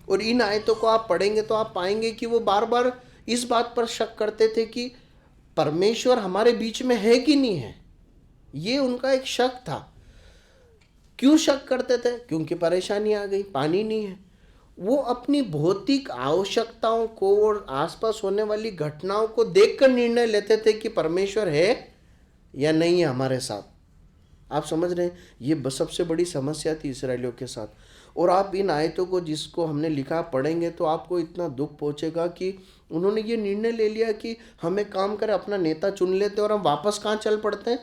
और इन आयतों को आप पढ़ेंगे तो आप पाएंगे कि वो बार बार इस बात पर शक करते थे कि परमेश्वर हमारे बीच में है कि नहीं है। ये उनका एक शक था। क्यों शक करते थे? क्योंकि परेशानी आ गई, पानी नहीं है। वो अपनी भौतिक आवश्यकताओं को और आसपास होने वाली घटनाओं को देखकर निर्णय लेते थे कि परमेश्वर है या नहीं है हमारे साथ। आप समझ रहे हैं? ये सबसे बड़ी समस्या थी इस्राएलियों के साथ। और आप इन आयतों को जिसको हमने लिखा पढ़ेंगे तो आपको इतना दुख पहुंचेगा कि उन्होंने ये निर्णय ले लिया कि हम एक काम करें, अपना नेता चुन लेते और हम वापस कहाँ चल पड़ते हैं?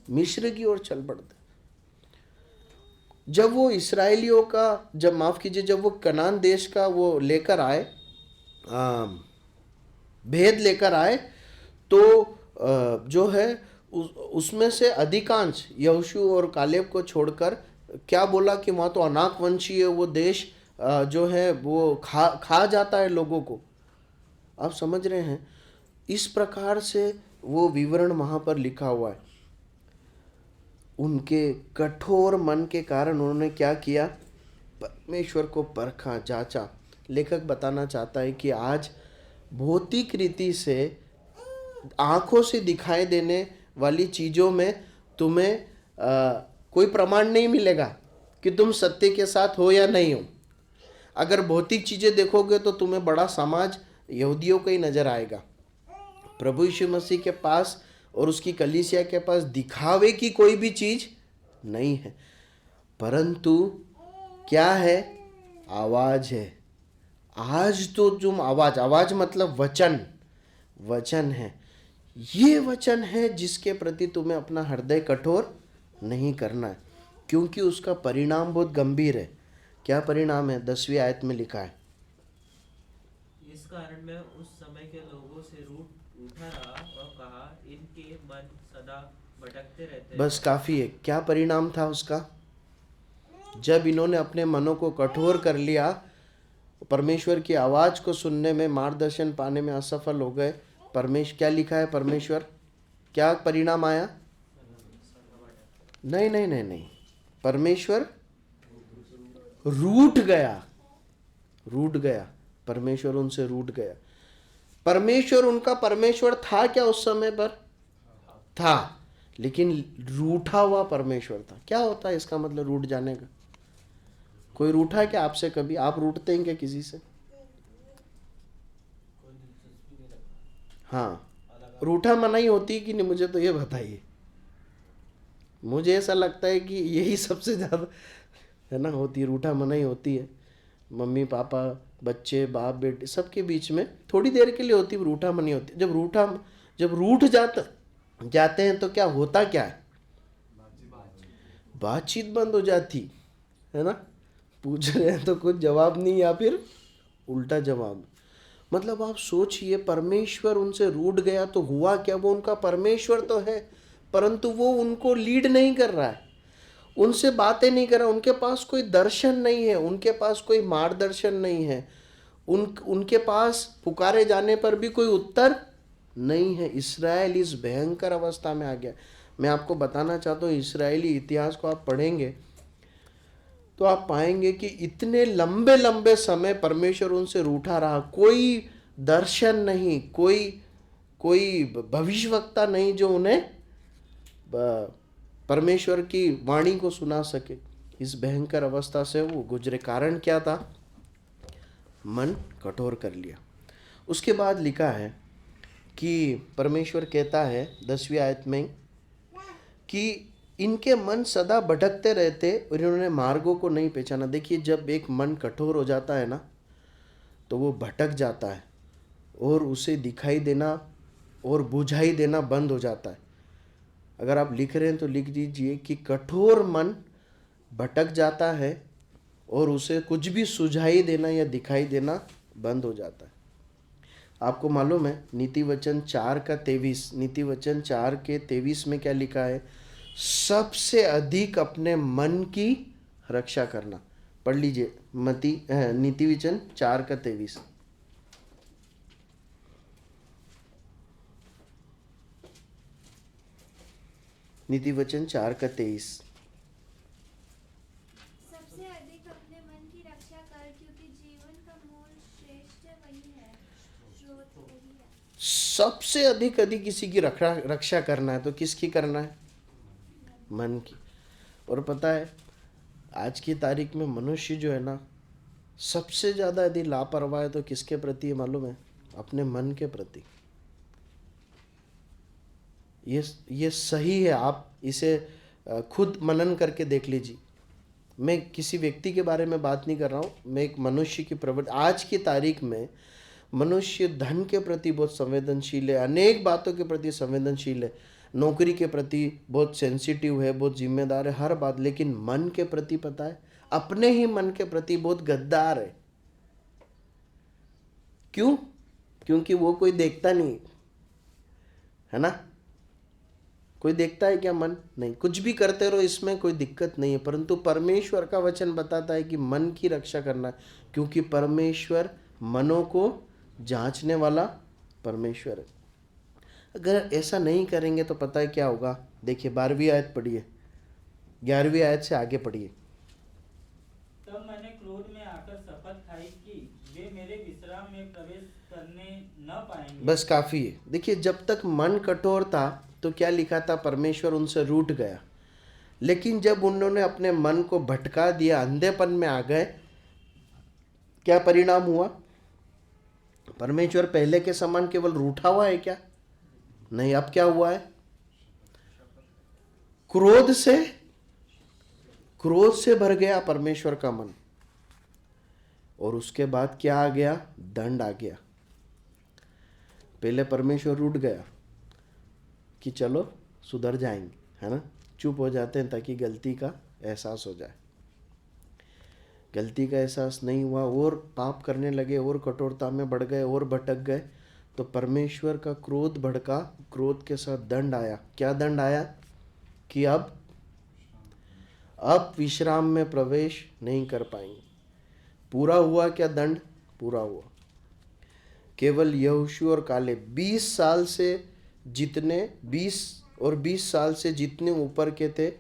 मिस्र की ओर चल पड़ते। जब वो इसराइलियों का, जब माफ़ कीजिए, जब वो कनान देश का वो लेकर आए, भेद लेकर आए, तो जो है उसमें से अधिकांश यहोशू और कालेब को छोड़कर क्या बोला कि वहाँ तो अनाक वंशी है, वो देश जो है वो खा जाता है लोगों को। आप समझ रहे हैं, इस प्रकार से वो विवरण वहाँ पर लिखा हुआ है। उनके कठोर मन के कारण उन्होंने क्या किया, परमेश्वर को परखा, जांचा। लेखक बताना चाहता है कि आज भौतिक रीति से आंखों से दिखाई देने वाली चीज़ों में तुम्हें कोई प्रमाण नहीं मिलेगा कि तुम सत्य के साथ हो या नहीं हो। अगर भौतिक चीज़ें देखोगे तो तुम्हें बड़ा समाज यहूदियों का ही नज़र आएगा। प्रभु यीशु मसीह के पास और उसकी कलीसिया के पास दिखावे की कोई भी चीज़ नहीं है, परंतु क्या है, आवाज़ है। आज तो तुम आवाज़ मतलब वचन है। ये वचन है जिसके प्रति तुम्हें अपना हृदय कठोर नहीं करना है, क्योंकि उसका परिणाम बहुत गंभीर है। क्या परिणाम है? 10वीं आयत में लिखा है, इस कारण मैं उस समय के लोगों से रूठा रहा और कहा, इनके मन सदा भटकते रहते हैं। बस काफ़ी है। क्या परिणाम था उसका? जब इन्होंने अपने मनों को कठोर कर लिया, परमेश्वर की आवाज़ को सुनने में, मार्गदर्शन पाने में असफल हो गए। क्या लिखा है? परमेश्वर क्या परिणाम आया? नहीं, परमेश्वर रूठ गया। परमेश्वर उनसे रूठ गया। परमेश्वर, उनका परमेश्वर था क्या उस समय पर? था, लेकिन रूठा हुआ परमेश्वर था। क्या होता है इसका मतलब रूठ जाने का? कोई रूठा है क्या आपसे कभी? आप रूठते हैं क्या किसी से? हाँ, रूठा मनाही होती है कि नहीं, मुझे तो ये बताइए। मुझे ऐसा लगता है कि यही सबसे ज़्यादा है ना, होती है, रूठा मनाही होती है। मम्मी पापा, बच्चे, बाप बेटे, सबके बीच में थोड़ी देर के लिए होती है, रूठा मनाही होती है। जब रूठ जाते हैं तो क्या होता, क्या है? बातचीत बंद हो जाती है ना। पूछ रहे हैं तो कुछ जवाब नहीं, या फिर उल्टा जवाब। मतलब आप सोचिए, परमेश्वर उनसे रूठ गया तो हुआ क्या? वो उनका परमेश्वर तो है, परंतु वो उनको लीड नहीं कर रहा है, उनसे बातें नहीं कर रहा, उनके पास कोई दर्शन नहीं है, उनके पास कोई मार्गदर्शन नहीं है, उनके पास पुकारे जाने पर भी कोई उत्तर नहीं है। इस्राएल इस भयंकर अवस्था में आ गया। मैं आपको बताना चाहता हूँ, इस्राएली इतिहास को आप पढ़ेंगे तो आप पाएंगे कि इतने लंबे लंबे समय परमेश्वर उनसे रूठा रहा। कोई दर्शन नहीं, कोई भविष्यवक्ता नहीं जो उन्हें परमेश्वर की वाणी को सुना सके। इस भयंकर अवस्था से वो गुजरे। कारण क्या था? मन कठोर कर लिया। उसके बाद लिखा है कि परमेश्वर कहता है 10वीं आयत में कि इनके मन सदा भटकते रहते और इन्होंने मार्गों को नहीं पहचाना। देखिए, जब एक मन कठोर हो जाता है ना, तो वो भटक जाता है और उसे दिखाई देना और बुझाई देना बंद हो जाता है। अगर आप लिख रहे हैं तो लिख दीजिए कि कठोर मन भटक जाता है और उसे कुछ भी सुझाई देना या दिखाई देना बंद हो जाता है। आपको मालूम है, नीति वचन 4:23, नीति वचन 4:23 में क्या लिखा है? सबसे अधिक अपने मन की रक्षा करना। पढ़ लीजिए, नीति वचन 4:23। नीति वचन 4:23। सबसे अधिक अपने मन की रक्षा कर, क्योंकि जीवन का मूल श्रेष्ठ वही है, स्रोत वही है। सबसे अधिक किसी की रक्षा करना है तो किसकी करना है? मन की। और पता है, आज की तारीख में मनुष्य जो है ना, सबसे ज़्यादा यदि लापरवाह है तो किसके प्रति है मालूम है? अपने मन के प्रति। ये सही है, आप इसे खुद मनन करके देख लीजिए। मैं किसी व्यक्ति के बारे में बात नहीं कर रहा हूँ, मैं एक मनुष्य की प्रवृत्ति। आज की तारीख में मनुष्य धन के प्रति बहुत संवेदनशील है, अनेक बातों के प्रति संवेदनशील है। नौकरी के प्रति बहुत सेंसिटिव है, बहुत जिम्मेदार है हर बात, लेकिन मन के प्रति पता है, अपने ही मन के प्रति बहुत गद्दार है। क्यों? क्योंकि वो कोई देखता नहीं है ना। कोई देखता है क्या? मन नहीं। कुछ भी करते रहो, इसमें कोई दिक्कत नहीं है, परंतु परमेश्वर का वचन बताता है कि मन की रक्षा करना है, क्योंकि परमेश्वर मनों को जांचने वाला परमेश्वर है। अगर ऐसा नहीं करेंगे तो पता है क्या होगा? देखिए 12वीं आयत पढ़िए, 11वीं आयत से आगे पढ़िए। तब मैंने क्रोध में आकर शपथ खाई कि वे मेरे विश्राम में प्रवेश करने न पाएंगे। बस काफी है। देखिए जब तक मन कठोर था तो क्या लिखा था? परमेश्वर उनसे रूठ गया। लेकिन जब उन्होंने अपने मन को भटका दिया, अंधेपन में आ गए, क्या परिणाम हुआ? परमेश्वर पहले के समान केवल रूठा हुआ है क्या? नहीं। अब क्या हुआ है? क्रोध से भर गया परमेश्वर का मन, और उसके बाद क्या आ गया? दंड आ गया। पहले परमेश्वर रूठ गया कि चलो सुधर जाएंगे, है ना, चुप हो जाते हैं ताकि गलती का एहसास हो जाए। गलती का एहसास नहीं हुआ, और पाप करने लगे, और कठोरता में बढ़ गए, और भटक गए, तो परमेश्वर का क्रोध भड़का, क्रोध के साथ दंड आया। क्या दंड आया? कि अब विश्राम में प्रवेश नहीं कर पाएंगे। पूरा हुआ क्या दंड? पूरा हुआ। केवल यहोशू और कालेब 20 साल से जितने ऊपर के थे,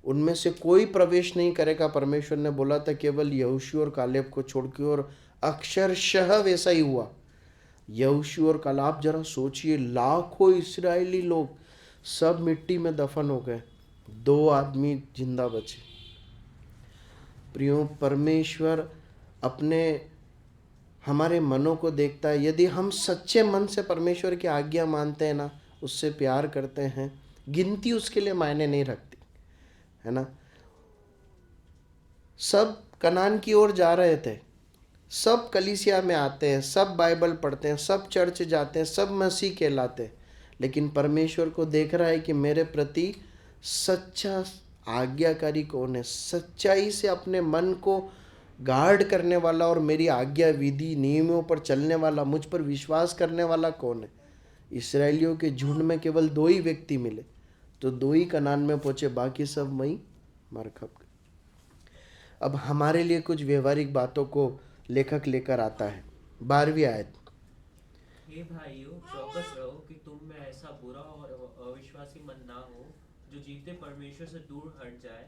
उनमें से कोई प्रवेश नहीं करेगा। परमेश्वर ने बोला था केवल यहोशू और कालेब को छोड़ के, और अक्षरशः वैसा ही हुआ। यहोशू और कालेब, आप जरा सोचिए, लाखों इस्राएली लोग सब मिट्टी में दफन हो गए, 2 आदमी जिंदा बचे। प्रियो, परमेश्वर हमारे मनों को देखता है। यदि हम सच्चे मन से परमेश्वर की आज्ञा मानते हैं ना, उससे प्यार करते हैं, गिनती उसके लिए मायने नहीं रखती, है ना। सब कनान की ओर जा रहे थे, सब कलीसिया में आते हैं, सब बाइबल पढ़ते हैं, सब चर्च जाते हैं, सब मसीह कहलाते हैं, लेकिन परमेश्वर को देख रहा है कि मेरे प्रति सच्चा आज्ञाकारी कौन है, सच्चाई से अपने मन को गार्ड करने वाला और मेरी आज्ञा विधि नियमों पर चलने वाला, मुझ पर विश्वास करने वाला कौन है। इस्राएलियों के झुंड में केवल 2 ही व्यक्ति मिले, तो 2 ही कनान में पहुंचे, बाकी सब वहीं मर खप गए। अब हमारे लिए कुछ व्यवहारिक बातों को लेखक लेकर आता है। 12वीं आयत। हे भाइयों, चौकस रहो कि तुम में ऐसा बुरा और अविश्वासी मन ना हो जो जीते परमेश्वर से दूर हट जाए।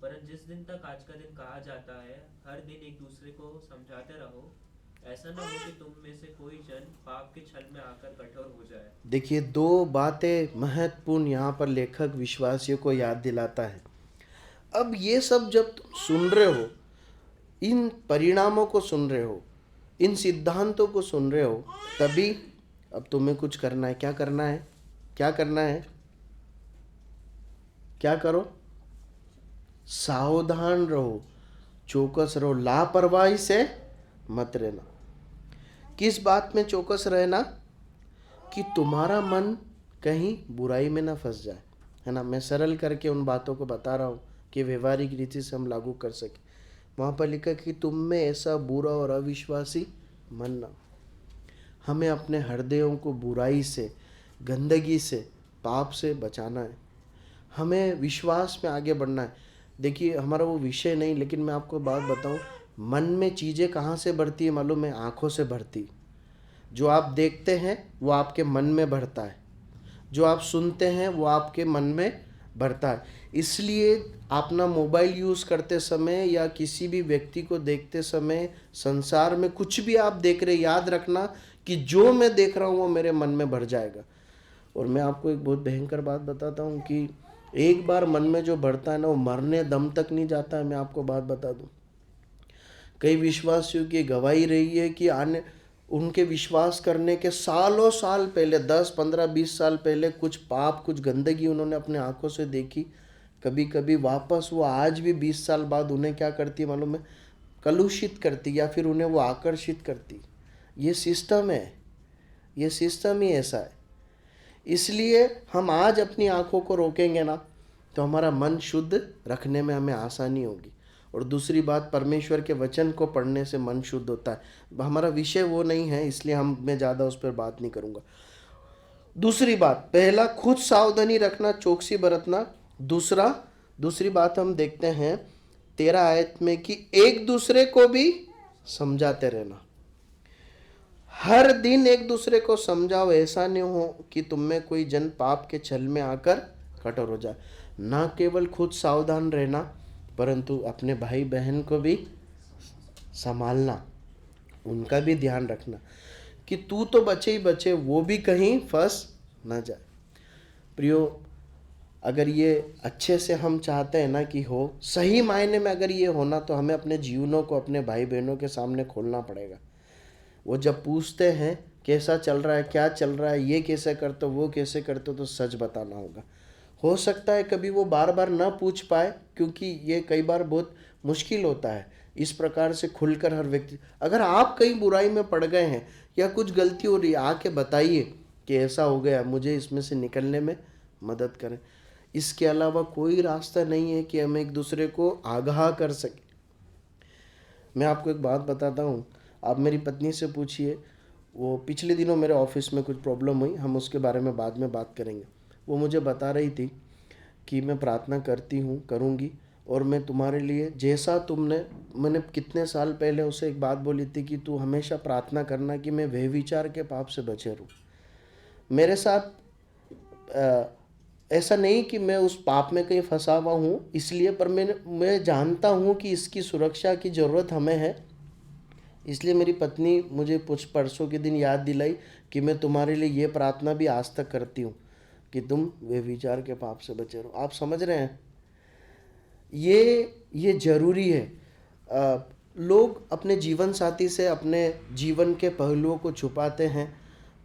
परंतु जिस दिन तक आज का दिन कहा जाता है, हर दिन एक दूसरे को समझाते रहो, ऐसा ना हो कि तुम में से कोई जन पाप के छल में आकर कठोर हो जाए। देखिए 2 बातें महत्वपूर्ण यहाँ पर लेखक विश्वासियों को याद दिलाता है। अब ये सब जब तुम सुन रहे हो, इन परिणामों को सुन रहे हो, इन सिद्धांतों को सुन रहे हो, तभी अब तुम्हें कुछ करना है। क्या करना है? क्या करना है? क्या करो? सावधान रहो, चौकस रहो, लापरवाही से मत रहना। किस बात में चौकस रहना? कि तुम्हारा मन कहीं बुराई में ना फंस जाए, है ना। मैं सरल करके उन बातों को बता रहा हूँ कि व्यवहारिक रीति से हम लागू कर सके। वहाँ पर लिखा कि तुम में ऐसा बुरा और अविश्वासी मन ना। हमें अपने हृदयों को बुराई से, गंदगी से, पाप से बचाना है। हमें विश्वास में आगे बढ़ना है। देखिए हमारा वो विषय नहीं, लेकिन मैं आपको बात बताऊं, मन में चीज़ें कहाँ से बढ़ती है मालूम है? आँखों से बढ़ती। जो आप देखते हैं वो आपके मन में बढ़ता है, जो आप सुनते हैं वो आपके मन में बढ़ता है। इसलिए अपना मोबाइल यूज़ करते समय या किसी भी व्यक्ति को देखते समय, संसार में कुछ भी आप देख रहे, याद रखना कि जो मैं देख रहा हूँ वो मेरे मन में भर जाएगा। और मैं आपको एक बहुत भयंकर बात बताता हूँ कि एक बार मन में जो बढ़ता है ना, वो मरने दम तक नहीं जाता है। मैं आपको बात बता दूँ, कई विश्वासियों की गवाही रही है कि उनके विश्वास करने के सालों साल पहले, 10, 15, 20 साल पहले कुछ पाप, कुछ गंदगी उन्होंने अपने आंखों से देखी। कभी कभी वापस वो आज भी 20 साल बाद उन्हें क्या करती है मालूम है? कलुषित करती, या फिर उन्हें वो आकर्षित करती। ये सिस्टम है, ये सिस्टम ही ऐसा है। इसलिए हम आज अपनी आंखों को रोकेंगे ना तो हमारा मन शुद्ध रखने में हमें आसानी होगी। और दूसरी बात, परमेश्वर के वचन को पढ़ने से मन शुद्ध होता है। हमारा विषय वो नहीं है, इसलिए मैं ज़्यादा उस पर बात नहीं करूँगा। दूसरी बात, पहला खुद सावधानी रखना, चौकसी बरतना। दूसरी बात हम देखते हैं 13 आयत में कि एक दूसरे को भी समझाते रहना। हर दिन एक दूसरे को समझाओ, ऐसा नहीं हो कि तुम में कोई जन पाप के छल में आकर कठोर हो जाए। ना केवल खुद सावधान रहना, परंतु अपने भाई बहन को भी संभालना, उनका भी ध्यान रखना कि तू तो बचे ही बचे, वो भी कहीं फंस ना जाए। प्रियो, अगर ये अच्छे से हम चाहते हैं ना कि हो, सही मायने में अगर ये होना, तो हमें अपने जीवनों को अपने भाई बहनों के सामने खोलना पड़ेगा। वो जब पूछते हैं कैसा चल रहा है, क्या चल रहा है, ये कैसे करते हो, वो कैसे करते हो, तो सच बताना होगा। हो सकता है कभी वो बार बार ना पूछ पाए, क्योंकि ये कई बार बहुत मुश्किल होता है इस प्रकार से खुलकर हर व्यक्ति। अगर आप कहीं बुराई में पड़ गए हैं या कुछ गलती हो रही है, आके बताइए कि ऐसा हो गया, मुझे इसमें से निकलने में मदद करें। इसके अलावा कोई रास्ता नहीं है कि हम एक दूसरे को आगाह कर सकें। मैं आपको एक बात बताता हूँ, आप मेरी पत्नी से पूछिए। वो पिछले दिनों मेरे ऑफिस में कुछ प्रॉब्लम हुई, हम उसके बारे में बाद में बात करेंगे। वो मुझे बता रही थी कि मैं प्रार्थना करती हूँ, करूँगी, और मैं तुम्हारे लिए जैसा मैंने कितने साल पहले उसे एक बात बोली थी कि तू हमेशा प्रार्थना करना कि मैं व्यभिचार के पाप से बचे रहूँ। मेरे साथ ऐसा नहीं कि मैं उस पाप में कहीं फंसा हुआ हूँ इसलिए, पर मैं जानता हूँ कि इसकी सुरक्षा की ज़रूरत हमें है। इसलिए मेरी पत्नी मुझे कुछ परसों के दिन याद दिलाई कि मैं तुम्हारे लिए ये प्रार्थना भी आज तक करती हूँ कि तुम व्यभिचार के पाप से बचे रहो। आप समझ रहे हैं, ये ज़रूरी है। लोग अपने जीवन साथी से अपने जीवन के पहलुओं को छुपाते हैं,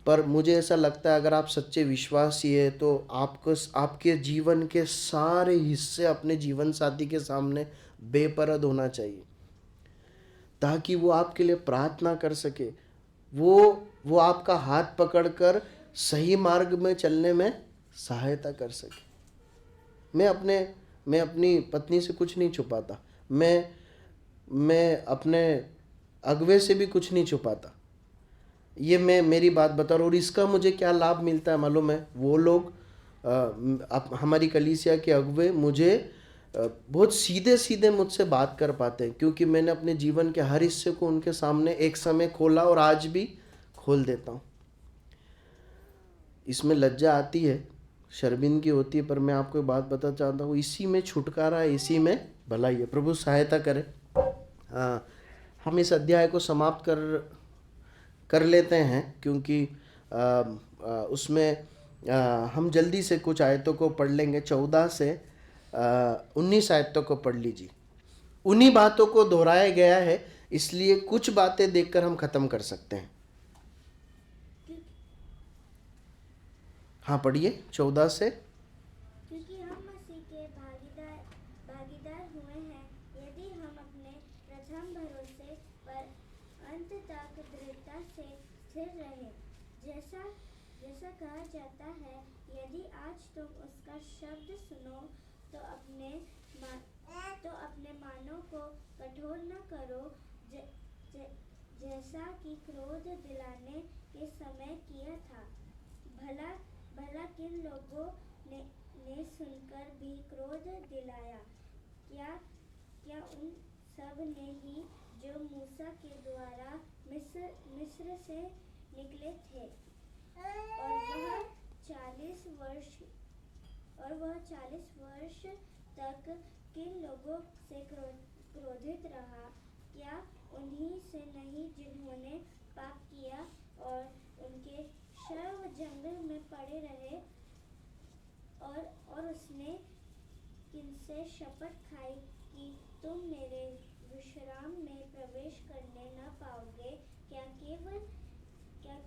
पर मुझे ऐसा लगता है अगर आप सच्चे विश्वासी है तो आपके जीवन के सारे हिस्से अपने जीवन साथी के सामने बेपरद होना चाहिए, ताकि वो आपके लिए प्रार्थना कर सके, वो आपका हाथ पकड़कर सही मार्ग में चलने में सहायता कर सके। मैं अपनी पत्नी से कुछ नहीं छुपाता, मैं अपने अगवे से भी कुछ नहीं छुपाता। ये मैं मेरी बात बता रहा हूँ। और इसका मुझे क्या लाभ मिलता है मालूम है? वो लोग हमारी कलीसिया के अगवे मुझे बहुत सीधे सीधे मुझसे बात कर पाते हैं, क्योंकि मैंने अपने जीवन के हर हिस्से को उनके सामने एक समय खोला और आज भी खोल देता हूँ। इसमें लज्जा आती है, शर्मिंदगी होती है, पर मैं आपको एक बात बताना चाहता हूँ, इसी में छुटकारा है, इसी में भलाई है। प्रभु सहायता करे। हम इस अध्याय को समाप्त कर लेते हैं, क्योंकि उसमें हम जल्दी से कुछ आयतों को पढ़ लेंगे। 14 से 19 आयतों को पढ़ लीजिए। उन्हीं बातों को दोहराया गया है, इसलिए कुछ बातें देखकर हम खत्म कर सकते हैं। हाँ, पढ़िए 14 से। क्योंकि हम मसीह के भागीदार हुए हैं, यदि हम अपने प्रथम भरोसे पर अंत तक दृढ़ता से स्थिर रहे। जैसा कहा जाता है, यदि आज तुम उसका शब्द सुनो तो अपने मानों को कठोर न करो, जैसा कि क्रोध दिलाने के समय किया था। भला किन लोगों ने सुनकर भी क्रोध दिलाया? क्या उन सब ने ही जो मूसा के द्वारा मिस्र से निकले थे, और वह 40 वर्ष तक किन लोगों से क्रोधित रहा? क्या उन्हीं से नहीं जिन्होंने पाप किया और उनके शव जंगल में पड़े रहे? और उसने किनसे शपथ खाई कि तुम मेरे विश्राम में प्रवेश करने न पाओगे? क्या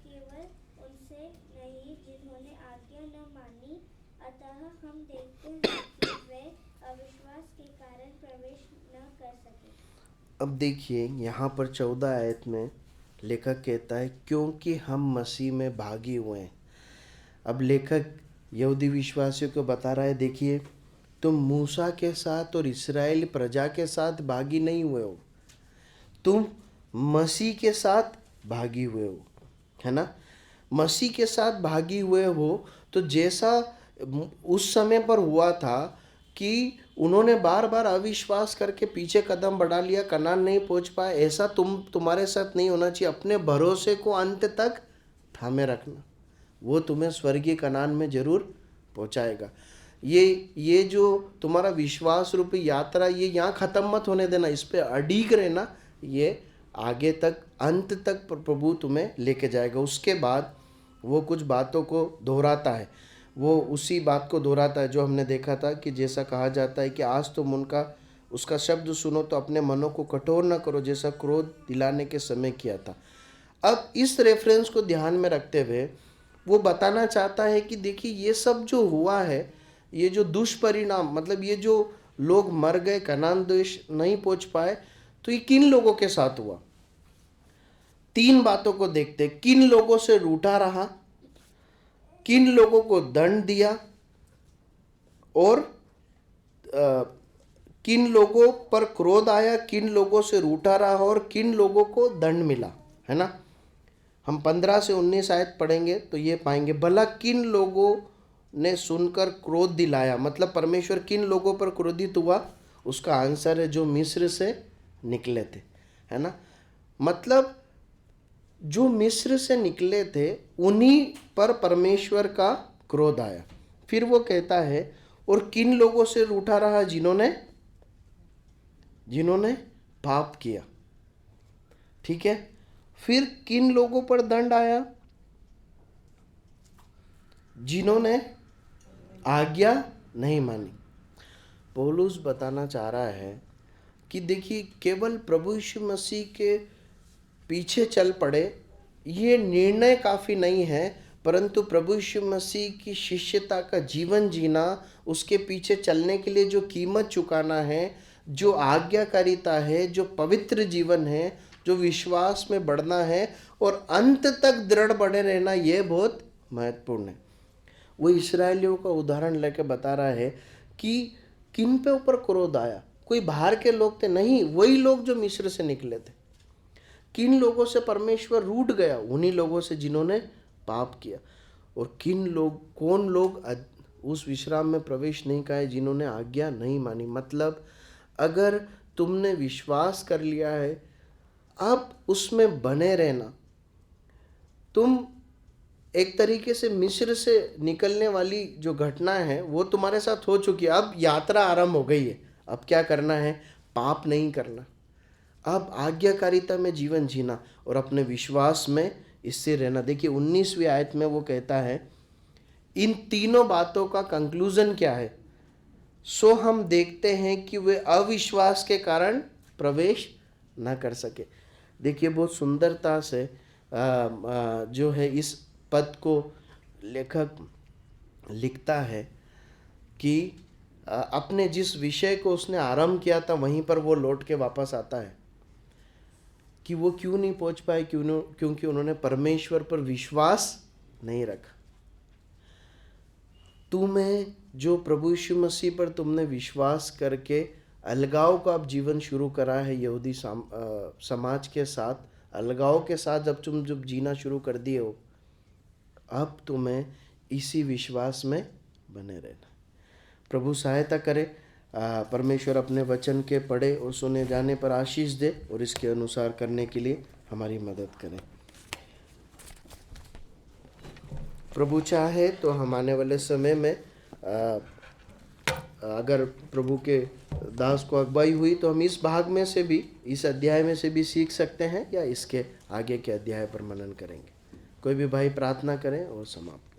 केवल उनसे नहीं जिन्होंने आज्ञा न मानी? अतः हम देखते हैं कि वे अविश्वास के कारण प्रवेश न कर सके। अब देखिए, यहाँ पर 14 आयत में लेखक कहता है, क्योंकि हम मसीह में भागी हुए हैं। अब लेखक यहूदी विश्वासियों को बता रहा है, देखिए तुम मूसा के साथ और इस्राएल प्रजा के साथ भागी नहीं हुए हो, तुम मसीह के साथ भागी हुए हो, है ना। मसीह के साथ भागी हुए हो तो जैसा उस समय पर हुआ था कि उन्होंने बार बार अविश्वास करके पीछे कदम बढ़ा लिया, कनान नहीं पहुंच पाए, ऐसा तुम्हारे साथ नहीं होना चाहिए। अपने भरोसे को अंत तक थामे रखना, वो तुम्हें स्वर्गीय कनान में जरूर पहुंचाएगा। ये जो तुम्हारा विश्वास रूपी यात्रा, ये यहाँ ख़त्म मत होने देना, इस पे अड़ीग रहना, ये आगे तक अंत तक प्रभु तुम्हें लेके जाएगा। उसके बाद वो कुछ बातों को दोहराता है, वो उसी बात को दोहराता है जो हमने देखा था कि जैसा कहा जाता है कि आज तुम उसका शब्द सुनो तो अपने मनों को कठोर न करो, जैसा क्रोध दिलाने के समय किया था। अब इस रेफरेंस को ध्यान में रखते हुए वो बताना चाहता है कि देखिए ये सब जो हुआ है, ये जो दुष्परिणाम, मतलब ये जो लोग मर गए, कनान देश नहीं पहुंच पाए, तो ये किन लोगों के साथ हुआ। 3 बातों को देखते, किन लोगों से रूठा रहा, किन लोगों को दंड दिया, और किन लोगों पर क्रोध आया, किन लोगों से रूठा रहा और किन लोगों को दंड मिला, है ना। हम 15 से 19 आयत पढ़ेंगे तो ये पाएंगे, भला किन लोगों ने सुनकर क्रोध दिलाया, मतलब परमेश्वर किन लोगों पर क्रोधित हुआ। उसका आंसर है जो मिस्र से निकले थे, है ना। मतलब जो मिस्र से निकले थे उन्हीं पर परमेश्वर का क्रोध आया। फिर वो कहता है और किन लोगों से रूठा रहा, जिन्होंने पाप किया, ठीक है। फिर किन लोगों पर दंड आया, जिन्होंने आज्ञा नहीं मानी। पौलुस बताना चाह रहा है कि देखिए केवल प्रभु यीशु मसीह के पीछे चल पड़े ये निर्णय काफ़ी नहीं है, परंतु प्रभु यीशु मसीह की शिष्यता का जीवन जीना, उसके पीछे चलने के लिए जो कीमत चुकाना है, जो आज्ञाकारिता है, जो पवित्र जीवन है, जो विश्वास में बढ़ना है और अंत तक दृढ़ बने रहना, ये बहुत महत्वपूर्ण है। वो इस्राएलियों का उदाहरण लेकर बता रहा है कि किन पे ऊपर क्रोध आया। कोई बाहर के लोग थे नहीं, वही लोग जो मिस्र से निकले थे। किन लोगों से परमेश्वर रूठ गया, उन्हीं लोगों से जिन्होंने पाप किया। और कौन लोग उस विश्राम में प्रवेश नहीं किए, जिन्होंने आज्ञा नहीं मानी। मतलब अगर तुमने विश्वास कर लिया है, अब उसमें बने रहना। तुम एक तरीके से मिस्र से निकलने वाली जो घटना है वो तुम्हारे साथ हो चुकी है, अब यात्रा आरंभ हो गई है। अब क्या करना है, पाप नहीं करना, अब आज्ञाकारिता में जीवन जीना और अपने विश्वास में इससे रहना। देखिए 19वीं आयत में वो कहता है, इन तीनों बातों का कंक्लूजन क्या है, सो हम देखते हैं कि वे अविश्वास के कारण प्रवेश न कर सके। देखिए बहुत सुंदरता से जो है इस पद को लेखक लिखता है कि अपने जिस विषय को उसने आरंभ किया था वहीं पर वो लौट के वापस आता है कि वो क्यों नहीं पहुंच पाए, क्योंकि उन्होंने परमेश्वर पर विश्वास नहीं रखा। तुम्हें जो प्रभु यीशु मसीह पर तुमने विश्वास करके अलगाव का अब जीवन शुरू करा है यहूदी समाज के साथ, अलगाव के साथ जब जीना शुरू कर दिए हो, अब तुम्हें इसी विश्वास में बने रहना। प्रभु सहायता करे, परमेश्वर अपने वचन के पढ़े और सुने जाने पर आशीष दे और इसके अनुसार करने के लिए हमारी मदद करें। प्रभु चाहे तो हम आने वाले समय में अगर प्रभु के दास को अगुवाई हुई तो हम इस भाग में से भी, इस अध्याय में से भी सीख सकते हैं या इसके आगे के अध्याय पर मनन करेंगे। कोई भी भाई प्रार्थना करें और समाप्त।